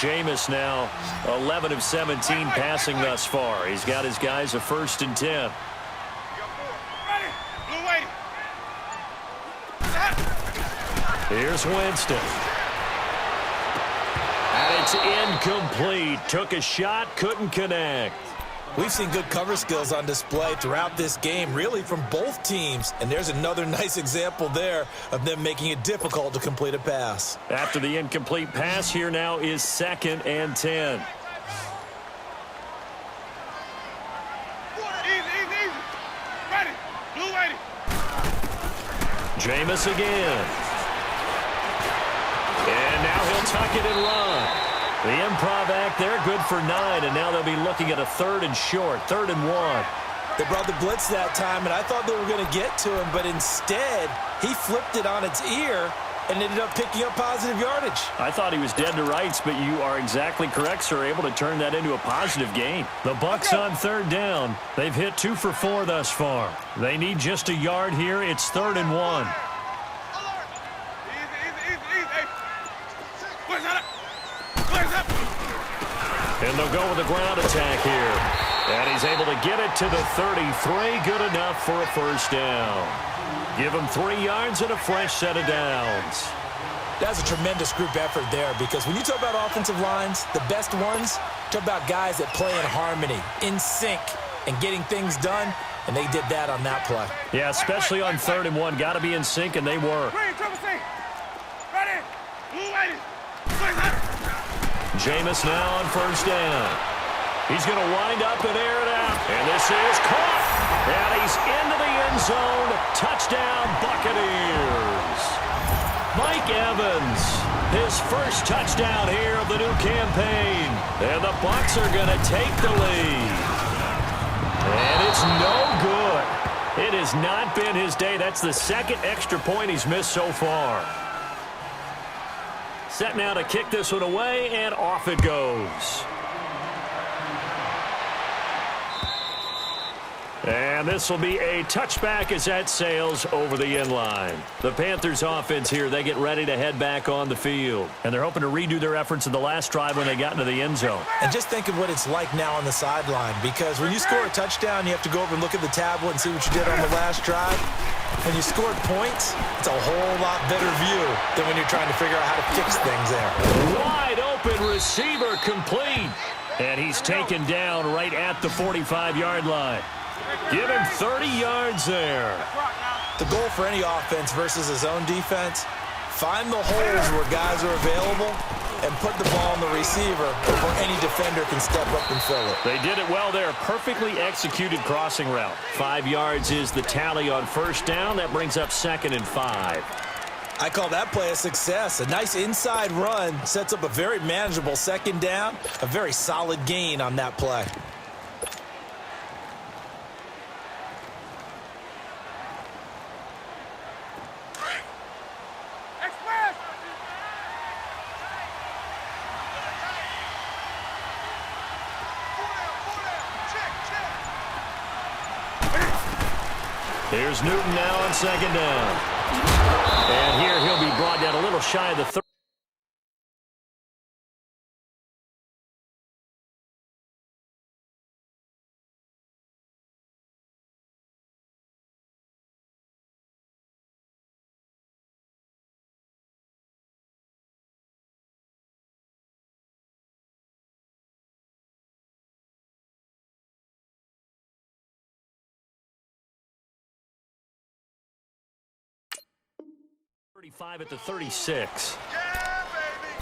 Speaker 1: Jameis now 11 of 17 passing thus far. He's got his guys a 1st and 10.
Speaker 3: Ready. Blue ready.
Speaker 1: Here's Winston. And it's incomplete. Took a shot, couldn't connect.
Speaker 2: We've seen good cover skills on display throughout this game, really from both teams. And there's another nice example there of them making it difficult to complete a pass.
Speaker 1: After the incomplete pass, here now is 2nd and 10.
Speaker 3: Easy. Ready. Blue ready.
Speaker 1: Jameis again. And now he'll tuck it and run. The improv act there, good for 9, and now they'll be looking at a 3rd and short, 3rd and 1.
Speaker 2: They brought the blitz that time, and I thought they were going to get to him, but instead, he flipped it on its ear and ended up picking up positive yardage.
Speaker 1: I thought he was dead to rights, but you are exactly correct, sir, able to turn that into a positive gain. The Bucs on 3rd down. They've hit 2 for 4 thus far. They need just a yard here. It's 3rd and 1. And they'll go with a ground attack here. And he's able to get it to the 33. Good enough for a 1st down. Give him 3 yards and a fresh set of downs.
Speaker 2: That's a tremendous group effort there because when you talk about offensive lines, the best ones, talk about guys that play in harmony, in sync, and getting things done, and they did that on that play.
Speaker 1: Yeah, especially on 3rd and 1. Got to be in sync, and they were.
Speaker 3: Ready. Blue ready.
Speaker 1: Jameis now on 1st down. He's going to wind up and air it out. And this is caught. And he's into the end zone. Touchdown, Buccaneers. Mike Evans, his first touchdown here of the new campaign. And the Bucs are going to take the lead. And it's no good. It has not been his day. That's the 2nd extra point he's missed so far. Set now to kick this one away, and off it goes. And this will be a touchback as that sails over the end line. The Panthers offense here, they get ready to head back on the field. And they're hoping to redo their efforts in the last drive when they got into the end zone.
Speaker 2: And just think of what it's like now on the sideline, because when you score a touchdown, you have to go over and look at the tablet and see what you did on the last drive. When you scored points, it's a whole lot better view than when you're trying to figure out how to fix things there.
Speaker 1: Wide open receiver complete. And he's taken down right at the 45-yard line. Give him 30 yards there.
Speaker 2: The goal for any offense versus his own defense, find the holes where guys are available and put the ball on the receiver before any defender can step up and fill it.
Speaker 1: They did it well there. Perfectly executed crossing route. 5 yards is the tally on 1st down. That brings up 2nd and 5.
Speaker 2: I call that play a success. A nice inside run sets up a very manageable 2nd down. A very solid gain on that play.
Speaker 1: Here's Newton now on second down. And here he'll be brought down a little shy of the 30. At the 36.
Speaker 3: Yeah, baby.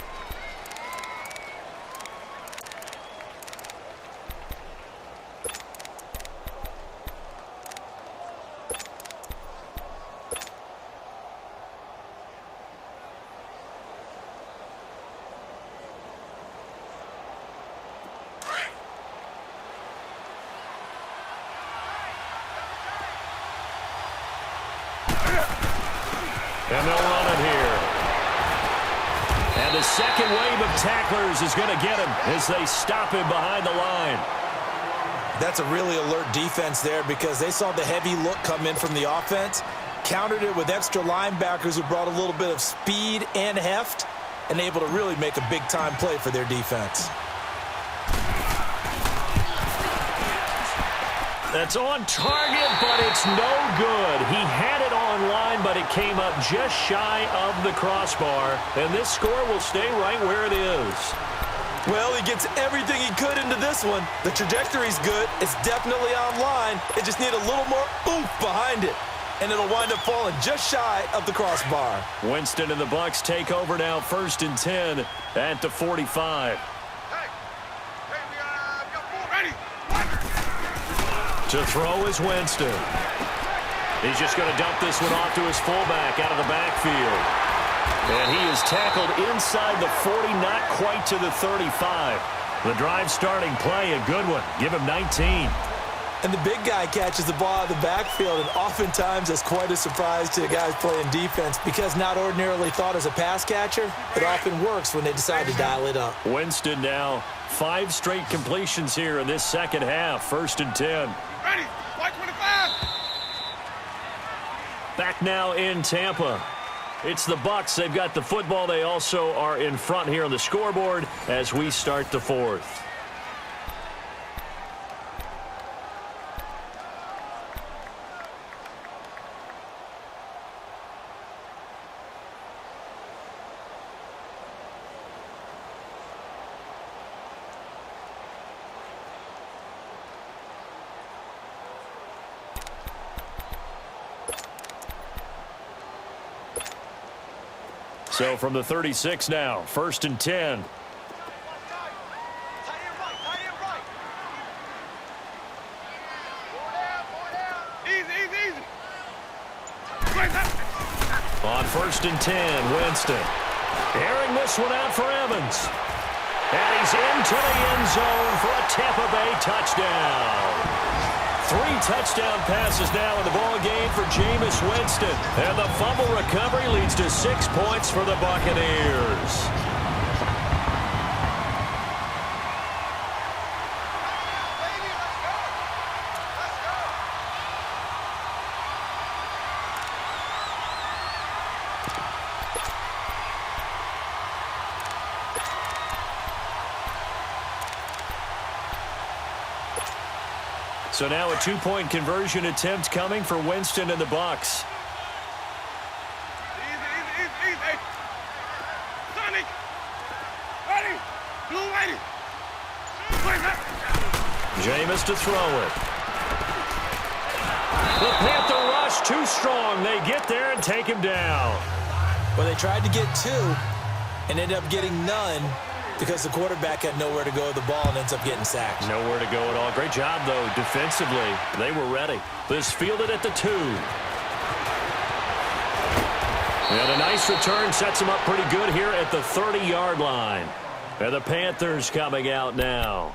Speaker 1: And they'll run it here. And the second wave of tacklers is going to get him as they stop him behind the line.
Speaker 2: That's a really alert defense there because they saw the heavy look come in from the offense, countered it with extra linebackers who brought a little bit of speed and heft, and able to really make a big-time play for their defense.
Speaker 1: That's on target, but it's no good. He had it online, but it came up just shy of the crossbar. And this score will stay right where it is.
Speaker 2: Well, he gets everything he could into this one. The trajectory's good. It's definitely online. It just need a little more oomph behind it. And it'll wind up falling just shy of the crossbar.
Speaker 1: Winston and the Bucs take over now, 1st and 10 at the 45.
Speaker 3: We got four ready.
Speaker 1: To throw is Winston. He's just going to dump this one off to his fullback out of the backfield. And he is tackled inside the 40, not quite to the 35. The drive starting play, a good one. Give him 19.
Speaker 2: And the big guy catches the ball out of the backfield, and oftentimes that's quite a surprise to the guys playing defense because not ordinarily thought as a pass catcher, it often works when they decide to dial it up.
Speaker 1: Winston now 5 straight completions here in this second half, 1st and 10.
Speaker 3: Ready. White 25.
Speaker 1: Back now in Tampa. It's the Bucs. They've got the football. They also are in front here on the scoreboard as we start the 4th. So from the 36 now, 1st and 10. On 1st and 10, Winston. Airing this one out for Evans. And he's into the end zone for a Tampa Bay touchdown. 3 touchdown passes now in the ball game for Jameis Winston. And the fumble recovery leads to 6 points for the Buccaneers. So now a 2-point conversion attempt coming for Winston and the Bucs.
Speaker 3: Easy. Sonic. Ready. Blue ready.
Speaker 1: Jameis to throw it. The Panther rush too strong. They get there and take him down.
Speaker 2: Well, they tried to get 2 and ended up getting none because the quarterback had nowhere to go with the ball and ends up getting sacked.
Speaker 1: Nowhere to go at all. Great job, though, defensively. They were ready. This fielded at the 2. And a nice return sets him up pretty good here at the 30-yard line. And the Panthers coming out now.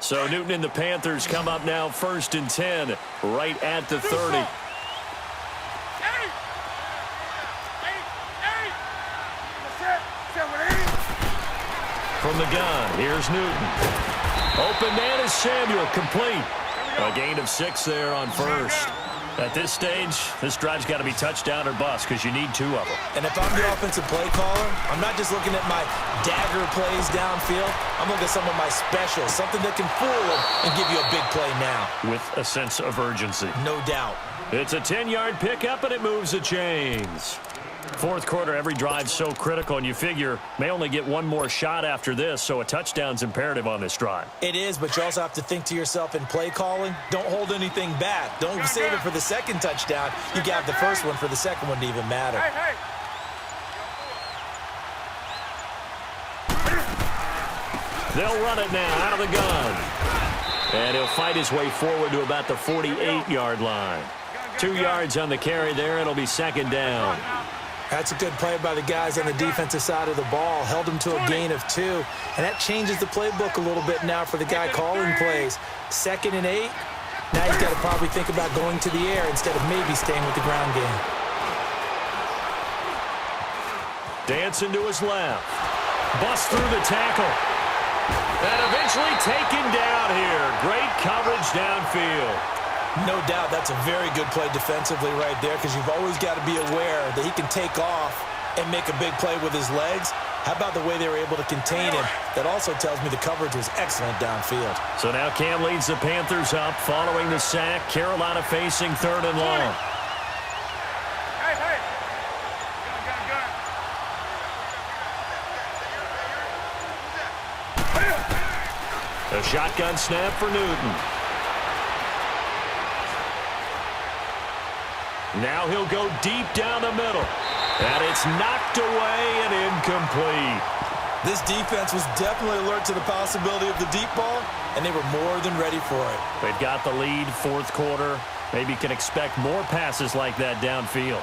Speaker 1: So Newton and the Panthers come up now 1st and 10, right at the 30. From the gun, here's Newton. Open man is Samuel, complete. A gain of 6 there on first. At this stage, this drive's got to be touchdown or bust because you need 2 of them.
Speaker 2: And if I'm the offensive play caller, I'm not just looking at my dagger plays downfield. I'm looking at some of my specials, something that can fool them and give you a big play now.
Speaker 1: With a sense of urgency.
Speaker 2: No doubt.
Speaker 1: It's a 10-yard pickup, and it moves the chains. Fourth quarter, every drive's so critical, and you figure may only get one more shot after this, so a touchdown's imperative on this drive.
Speaker 2: It is, but you also have to think to yourself in play calling, don't hold anything back. Don't save it for the second touchdown. You can have the first one for the second one to even matter.
Speaker 1: They'll run it now out of the gun. And he'll fight his way forward to about the 48-yard line. 2 yards on the carry there. It'll be 2nd down.
Speaker 2: That's a good play by the guys on the defensive side of the ball. Held them to a gain of 2. And that changes the playbook a little bit now for the guy calling plays. 2nd and 8. Now he's got to probably think about going to the air instead of maybe staying with the ground game.
Speaker 1: Dancing to his left. Busts through the tackle. And eventually taken down here. Great coverage downfield.
Speaker 2: No doubt that's a very good play defensively right there because you've always got to be aware that he can take off and make a big play with his legs. How about the way they were able to contain him? That also tells me the coverage was excellent downfield.
Speaker 1: So now Cam leads the Panthers up following the sack. Carolina facing 3rd and long. A shotgun snap for Newton. Now he'll go deep down the middle. And it's knocked away and incomplete.
Speaker 2: This defense was definitely alert to the possibility of the deep ball, and they were more than ready for it.
Speaker 1: They've got the lead, 4th quarter. Maybe can expect more passes like that downfield.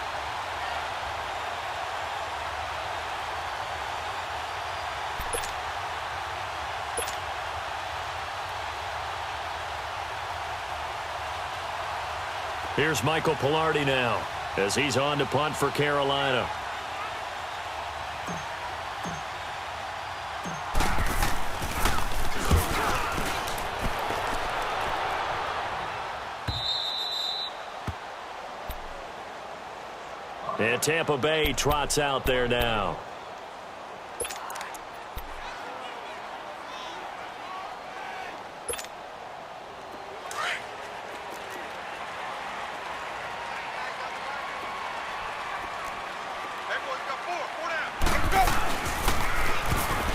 Speaker 1: Here's Michael Pilardi now as he's on to punt for Carolina. And Tampa Bay trots out there now.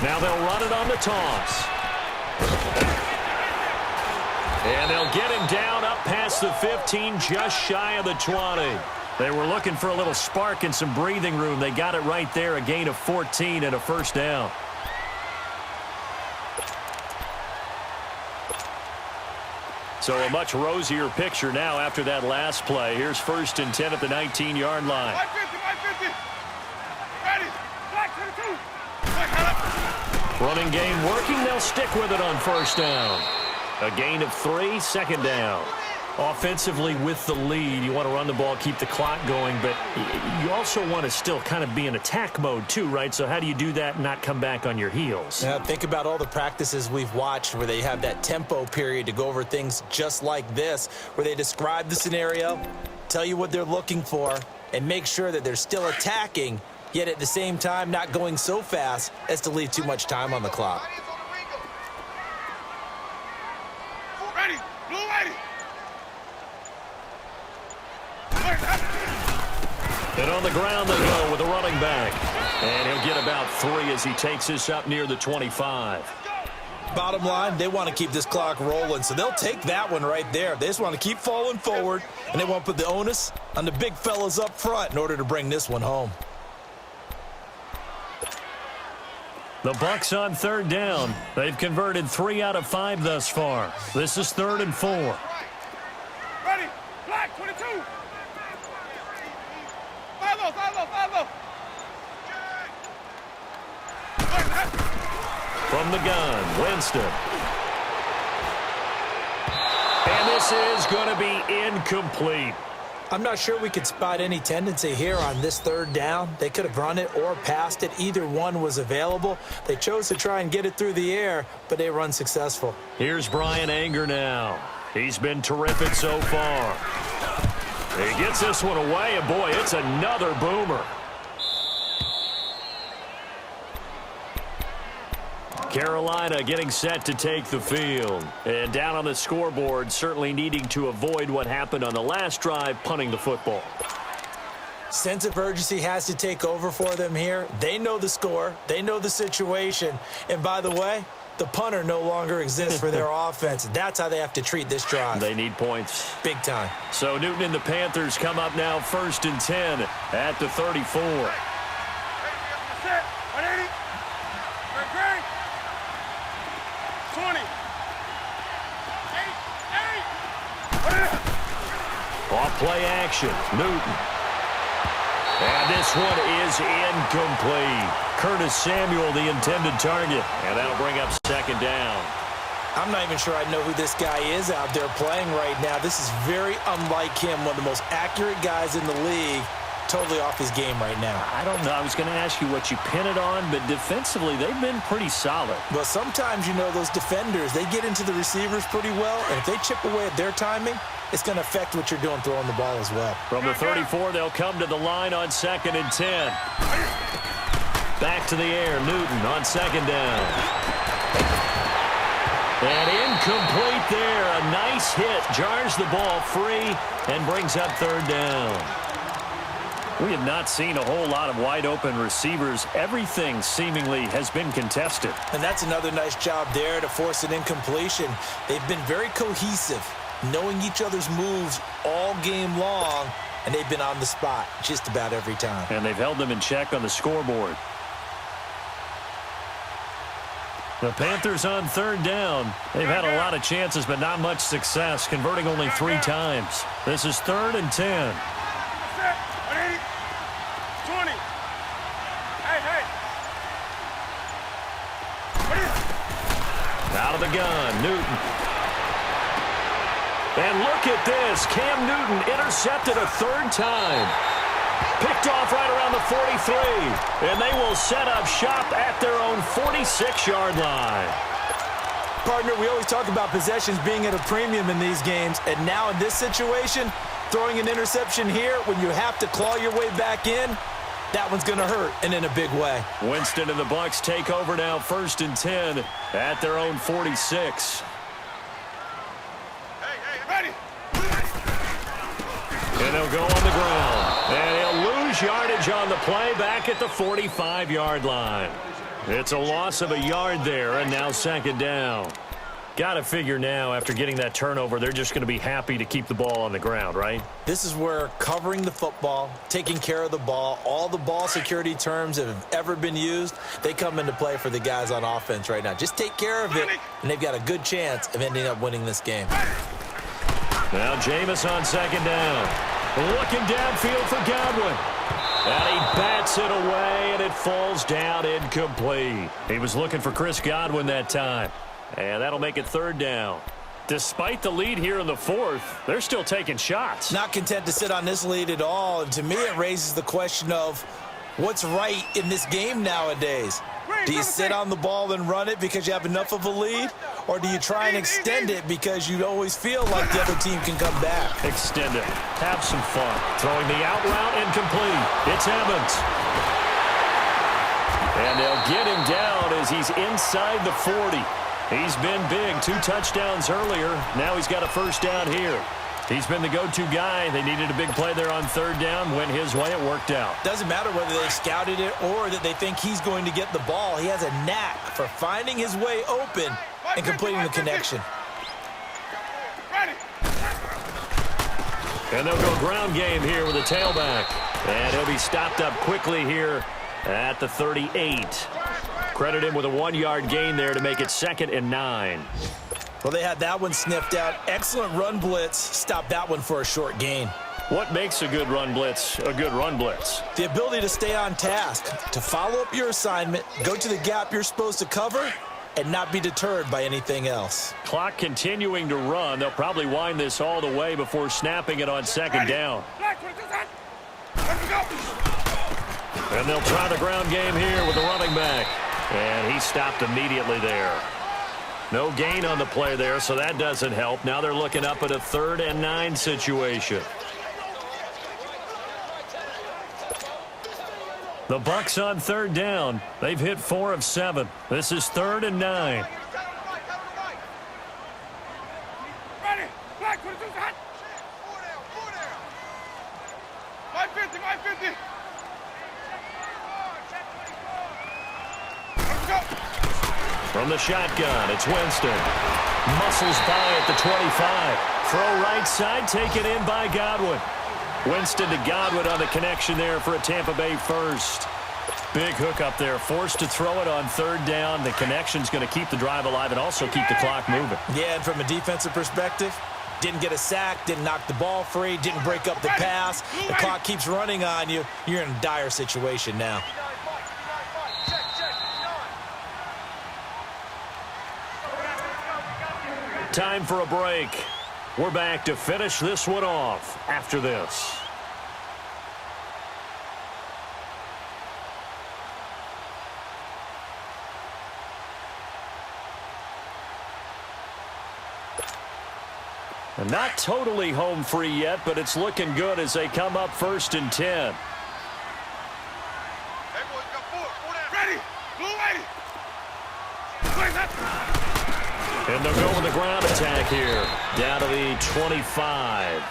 Speaker 1: Now they'll run it on the toss. And they'll get him down up past the 15, just shy of the 20. They were looking for a little spark and some breathing room. They got it right there, a gain of 14 and a 1st down. So a much rosier picture now after that last play. Here's 1st and 10 at the 19-yard line. Running game working. They'll stick with it on 1st down. A gain of 3, 2nd down. Offensively with the lead, you want to run the ball, keep the clock going, but you also want to still kind of be in attack mode too, right? So how do you do that and not come back on your heels?
Speaker 2: Now, think about all the practices we've watched where they have that tempo period to go over things just like this, where they describe the scenario, tell you what they're looking for, and make sure that they're still attacking, yet at the same time not going so fast as to leave too much time on the clock.
Speaker 3: Ready, blue ready.
Speaker 1: And on the ground they go with a running back. And he'll get about 3 as he takes this up near the 25.
Speaker 2: Bottom line, they want to keep this clock rolling, so they'll take that one right there. They just want to keep falling forward, and they want to put the onus on the big fellas up front in order to bring this one home.
Speaker 1: The Bucs on 3rd down. They've converted 3 out of 5 thus far. This is 3rd and 4.
Speaker 3: Ready, black 22. 5-0.
Speaker 1: From the gun, Winston. this is going to be incomplete.
Speaker 2: I'm not sure we could spot any tendency here on this third down. They could have run it or passed it. Either one was available. They chose to try and get it through the air, but they were unsuccessful.
Speaker 1: Here's Brian Anger now. He's been terrific so far. He gets this one away, and boy, it's another boomer. Carolina getting set to take the field. And down on the scoreboard, certainly needing to avoid what happened on the last drive, punting the football.
Speaker 2: Sense of urgency has to take over for them here. They know the score. They know the situation. And by the way, the punter no longer exists for their offense. That's how they have to treat this drive.
Speaker 1: They need points.
Speaker 2: Big time.
Speaker 1: So Newton and the Panthers come up now 1st and 10 at the 34.
Speaker 3: 20.
Speaker 1: Off play action, Newton. And this one is incomplete. Curtis Samuel, the intended target. And that'll bring up 2nd down.
Speaker 2: I'm not even sure I know who this guy is out there playing right now. This is very unlike him, one of the most accurate guys in the league. Totally off his game right now.
Speaker 1: I don't know. I was going to ask you what you pin it on, but defensively, they've been pretty solid.
Speaker 2: Well, sometimes, you know, those defenders, they get into the receivers pretty well, and if they chip away at their timing, it's going to affect what you're doing throwing the ball as well.
Speaker 1: From the 34, they'll come to the line on 2nd and 10. Back to the air, Newton on 2nd down. And incomplete there. A nice hit. Jars the ball free and brings up 3rd down. We have not seen a whole lot of wide-open receivers. Everything seemingly has been contested.
Speaker 2: And that's another nice job there to force an incompletion. They've been very cohesive, knowing each other's moves all game long, and they've been on the spot just about every time.
Speaker 1: And they've held them in check on the scoreboard. The Panthers on 3rd down. They've had a lot of chances, but not much success, converting only 3 times. This is 3rd and 10.
Speaker 3: 20. Hey.
Speaker 1: Out of the gun, Newton. And look at this. Cam Newton intercepted a 3rd time. Picked off right around the 43. And they will set up shop at their own 46-yard line.
Speaker 2: Partner, we always talk about possessions being at a premium in these games. And now in this situation, throwing an interception here when you have to claw your way back in, that one's going to hurt, and in a big way.
Speaker 1: Winston and the Bucs take over now 1st and 10 at their own 46.
Speaker 3: Ready.
Speaker 1: And they'll go on the ground. And he'll lose yardage on the play back at the 45-yard line. It's a loss of a yard there, and now 2nd down. Got to figure now, after getting that turnover, they're just going to be happy to keep the ball on the ground, right?
Speaker 2: This is where covering the football, taking care of the ball, all the ball security terms that have ever been used, they come into play for the guys on offense right now. Just take care of it, and they've got a good chance of ending up winning this game.
Speaker 1: Now Jameis on 2nd down. Looking downfield for Godwin. And he bats it away, and it falls down incomplete. He was looking for Chris Godwin that time. And that'll make it 3rd down. Despite the lead here in the 4th, they're still taking shots.
Speaker 2: Not content to sit on this lead at all. And to me, it raises the question of what's right in this game nowadays. Do you sit on the ball and run it because you have enough of a lead? Or do you try and extend it because you always feel like the other team can come back?
Speaker 1: Extend it. Have some fun. Throwing the out route incomplete. It's Evans. And they'll get him down as he's inside the 40. He's been big. 2 touchdowns earlier. Now he's got a 1st down here. He's been the go-to guy. They needed a big play there on 3rd down. Went his way. It worked out.
Speaker 2: Doesn't matter whether they scouted it or that they think he's going to get the ball. He has a knack for finding his way open and completing the connection.
Speaker 3: Ready.
Speaker 1: And they'll go ground game here with a tailback. And he'll be stopped up quickly here at the 38. Credit him with a 1-yard gain there to make it 2nd and 9.
Speaker 2: Well, they had that one sniffed out. Excellent run blitz. Stopped that one for a short gain.
Speaker 1: What makes a good run blitz a good run blitz?
Speaker 2: The ability to stay on task, to follow up your assignment, go to the gap you're supposed to cover, and not be deterred by anything else.
Speaker 1: Clock continuing to run. They'll probably wind this all the way before snapping it on second down. And they'll try the ground game here with the running back. And he stopped immediately there. No gain on the play there, so that doesn't help. Now they're looking up at a 3rd and 9 situation. The Bucs on 3rd down. They've hit 4 of 7. This is 3rd and 9.
Speaker 3: Ready. Black 22 hot. 550, 550. Let's go.
Speaker 1: From the shotgun, it's Winston. Muscles by at the 25. Throw right side, taken in by Godwin. Winston to Godwin on the connection there for a Tampa Bay first. Big hook up there, forced to throw it on 3rd down. The connection's going to keep the drive alive and also keep the clock moving.
Speaker 2: Yeah, and from a defensive perspective, didn't get a sack, didn't knock the ball free, didn't break up the pass. The clock keeps running on you. You're in a dire situation now.
Speaker 1: Time for a break. We're back to finish this one off after this. And not totally home free yet, but it's looking good as they come up 1st and 10.
Speaker 3: Ready. Blue 80. Play that.
Speaker 1: And they'll go with the ground attack here. Down to the 25.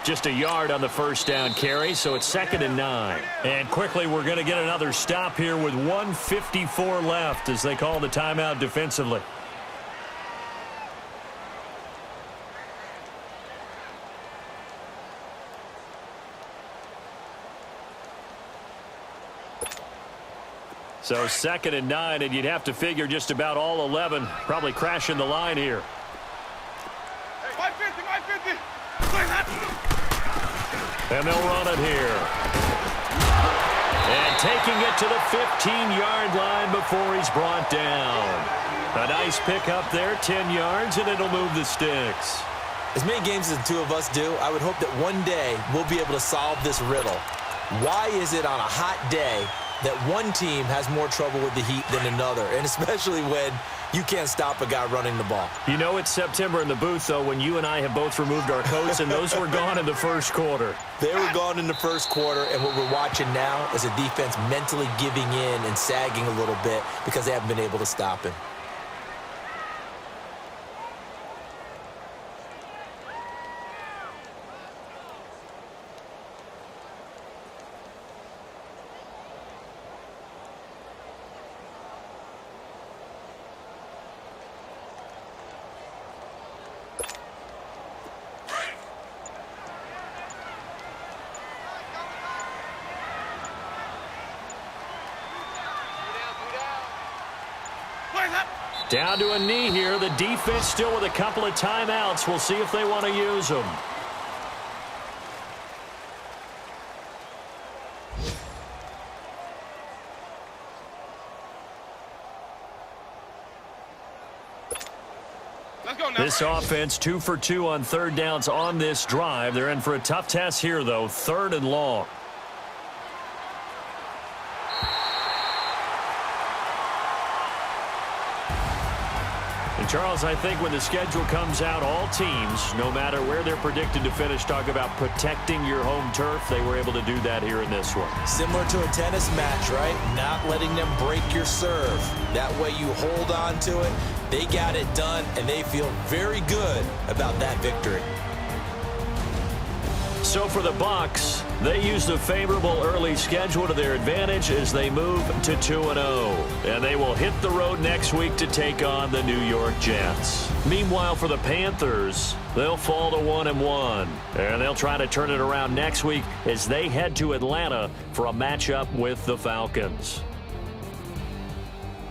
Speaker 1: Just a yard on the first down carry, so it's 2nd and 9. And quickly we're going to get another stop here with 1:54 left as they call the timeout defensively. So 2nd and 9, and you'd have to figure just about all 11 probably crashing the line here.
Speaker 3: 550, 550. Play that.
Speaker 1: And they'll run it here. And taking it to the 15-yard line before he's brought down. A nice pickup there, 10 yards, and it'll move the sticks.
Speaker 2: As many games as the two of us do, I would hope that one day we'll be able to solve this riddle. Why is it on a hot day that one team has more trouble with the heat than another, and especially when you can't stop a guy running the ball?
Speaker 1: You know it's September in the booth, though, when you and I have both removed our coats, and those were gone in the first quarter.
Speaker 2: They were gone in the first quarter, and what we're watching now is a defense mentally giving in and sagging a little bit because they haven't been able to stop him.
Speaker 1: Down to a knee here. The defense still with a couple of timeouts. We'll see if they want to use them.
Speaker 3: Let's go now.
Speaker 1: This offense 2 for 2 on 3rd downs on this drive. They're in for a tough test here, though. 3rd and long. And Charles, I think when the schedule comes out, all teams, no matter where they're predicted to finish, talk about protecting your home turf. They were able to do that here in this one.
Speaker 2: Similar to a tennis match, right? Not letting them break your serve. That way you hold on to it. They got it done, and they feel very good about that victory.
Speaker 1: So for the Bucs, they use the favorable early schedule to their advantage as they move to 2-0. And they will hit the road next week to take on the New York Jets. Meanwhile, for the Panthers, they'll fall to 1-1. And they'll try to turn it around next week as they head to Atlanta for a matchup with the Falcons.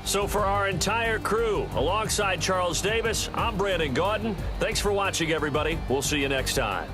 Speaker 1: So for our entire crew, alongside Charles Davis, I'm Brandon Gaudin. Thanks for watching, everybody. We'll see you next time.